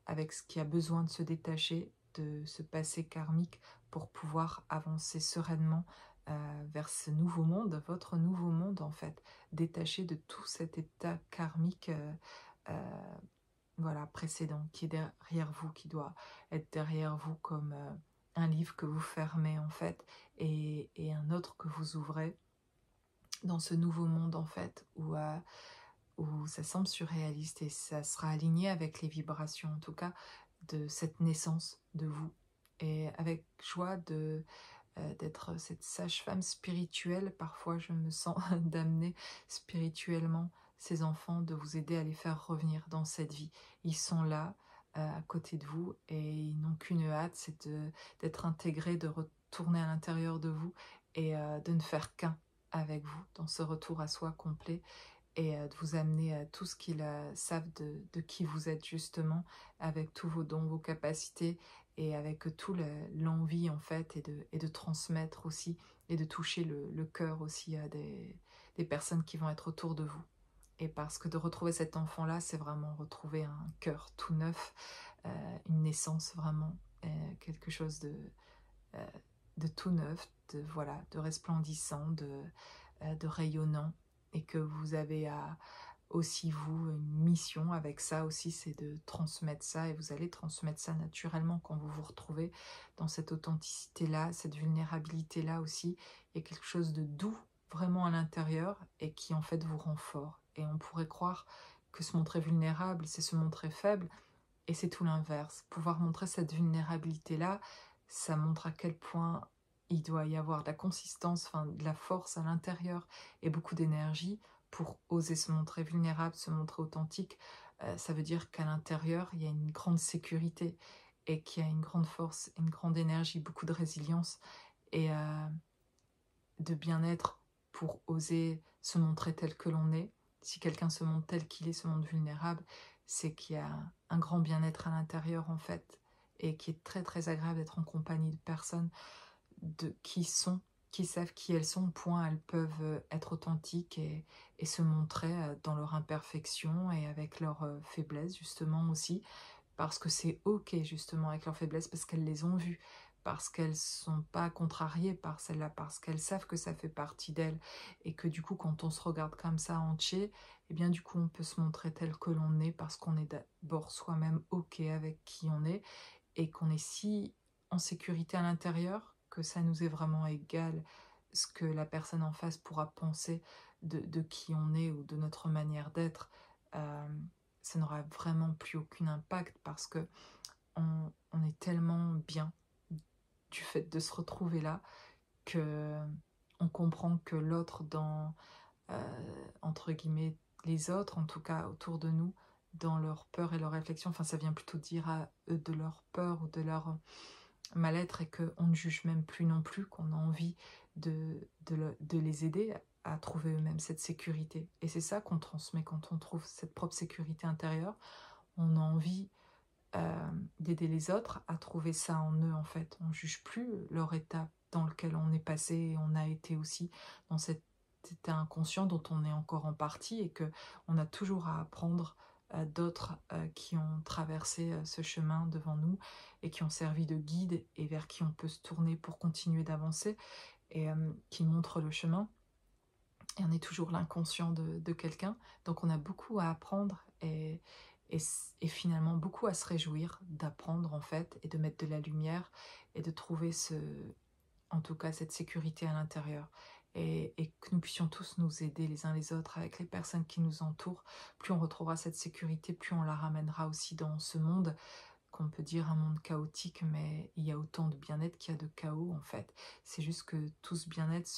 avec ce qui a besoin de se détacher de ce passé karmique pour pouvoir avancer sereinement vers ce nouveau monde, votre nouveau monde en fait, détaché de tout cet état karmique voilà, précédent qui est derrière vous, qui doit être derrière vous comme un livre que vous fermez en fait et un autre que vous ouvrez dans ce nouveau monde en fait où ça semble surréaliste et ça sera aligné avec les vibrations en tout cas de cette naissance de vous et avec joie d'être cette sage-femme spirituelle. Parfois je me sens d'amener spirituellement ces enfants, de vous aider à les faire revenir dans cette vie. Ils sont là à côté de vous et ils n'ont qu'une hâte, c'est d'être intégrés, de retourner à l'intérieur de vous et de ne faire qu'un avec vous dans ce retour à soi complet et de vous amener à tout ce qu'ils savent de qui vous êtes justement, avec tous vos dons, vos capacités, et avec tout l'envie en fait, et de transmettre aussi, et de toucher le cœur aussi à des personnes qui vont être autour de vous. Et parce que de retrouver cet enfant-là, c'est vraiment retrouver un cœur tout neuf, une naissance vraiment, quelque chose euh, de tout neuf, voilà, de resplendissant, de rayonnant, et que vous avez aussi vous une mission avec ça aussi, c'est de transmettre ça et vous allez transmettre ça naturellement quand vous vous retrouvez dans cette authenticité-là, cette vulnérabilité-là aussi. Il y a quelque chose de doux vraiment à l'intérieur et qui en fait vous rend fort. Et on pourrait croire que se montrer vulnérable, c'est se montrer faible et c'est tout l'inverse. Pouvoir montrer cette vulnérabilité-là, ça montre à quel point il doit y avoir de la consistance, enfin de la force à l'intérieur et beaucoup d'énergie pour oser se montrer vulnérable, se montrer authentique. Ça veut dire qu'à l'intérieur, il y a une grande sécurité et qu'il y a une grande force, une grande énergie, beaucoup de résilience et de bien-être pour oser se montrer tel que l'on est. Si quelqu'un se montre tel qu'il est, se montre vulnérable, c'est qu'il y a un grand bien-être à l'intérieur en fait, et qui est très très agréable d'être en compagnie de personnes qui savent qui elles sont, au point elles peuvent être authentiques et se montrer dans leur imperfection et avec leurs faiblesses justement aussi, parce que c'est ok justement avec leurs faiblesses, parce qu'elles les ont vues, parce qu'elles ne sont pas contrariées par celles-là, parce qu'elles savent que ça fait partie d'elles, et que du coup quand on se regarde comme ça entier, et bien du coup on peut se montrer tel que l'on est, parce qu'on est d'abord soi-même ok avec qui on est, et qu'on est si en sécurité à l'intérieur, que ça nous est vraiment égal ce que la personne en face pourra penser de qui on est ou de notre manière d'être. Ça n'aura vraiment plus aucun impact parce que on est tellement bien du fait de se retrouver là que on comprend que l'autre dans entre guillemets les autres en tout cas autour de nous dans leur peur et leur réflexion, enfin ça vient plutôt dire à eux de leur peur ou de leur mal-être et qu'on ne juge même plus non plus, qu'on a envie de les aider à trouver eux-mêmes cette sécurité. Et c'est ça qu'on transmet quand on trouve cette propre sécurité intérieure. On a envie d'aider les autres à trouver ça en eux en fait. On ne juge plus leur état dans lequel on est passé et on a été aussi dans cet état inconscient dont on est encore en partie et que on a toujours à apprendre d'autres qui ont traversé ce chemin devant nous et qui ont servi de guide et vers qui on peut se tourner pour continuer d'avancer et qui montrent le chemin. Et on est toujours l'inconscient de quelqu'un, donc on a beaucoup à apprendre et finalement beaucoup à se réjouir d'apprendre en fait et de mettre de la lumière et de trouver en tout cas cette sécurité à l'intérieur et que nous puissions tous nous aider les uns les autres avec les personnes qui nous entourent. Plus on retrouvera cette sécurité, plus on la ramènera aussi dans ce monde qu'on peut dire un monde chaotique, mais il y a autant de bien-être qu'il y a de chaos en fait. C'est juste que tout ce bien-être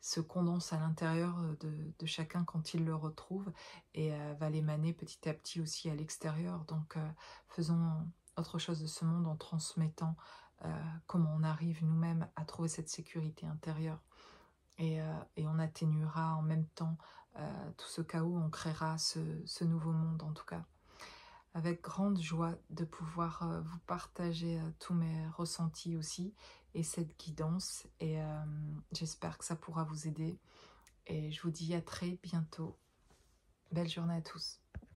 se condense à l'intérieur de chacun quand il le retrouve et va l'émaner petit à petit aussi à l'extérieur. Donc faisons autre chose de ce monde en transmettant comment on arrive nous-mêmes à trouver cette sécurité intérieure. Et on atténuera en même temps tout ce chaos, on créera ce nouveau monde en tout cas. Avec grande joie de pouvoir vous partager tous mes ressentis aussi et cette guidance. Et j'espère que ça pourra vous aider. Et je vous dis à très bientôt. Belle journée à tous.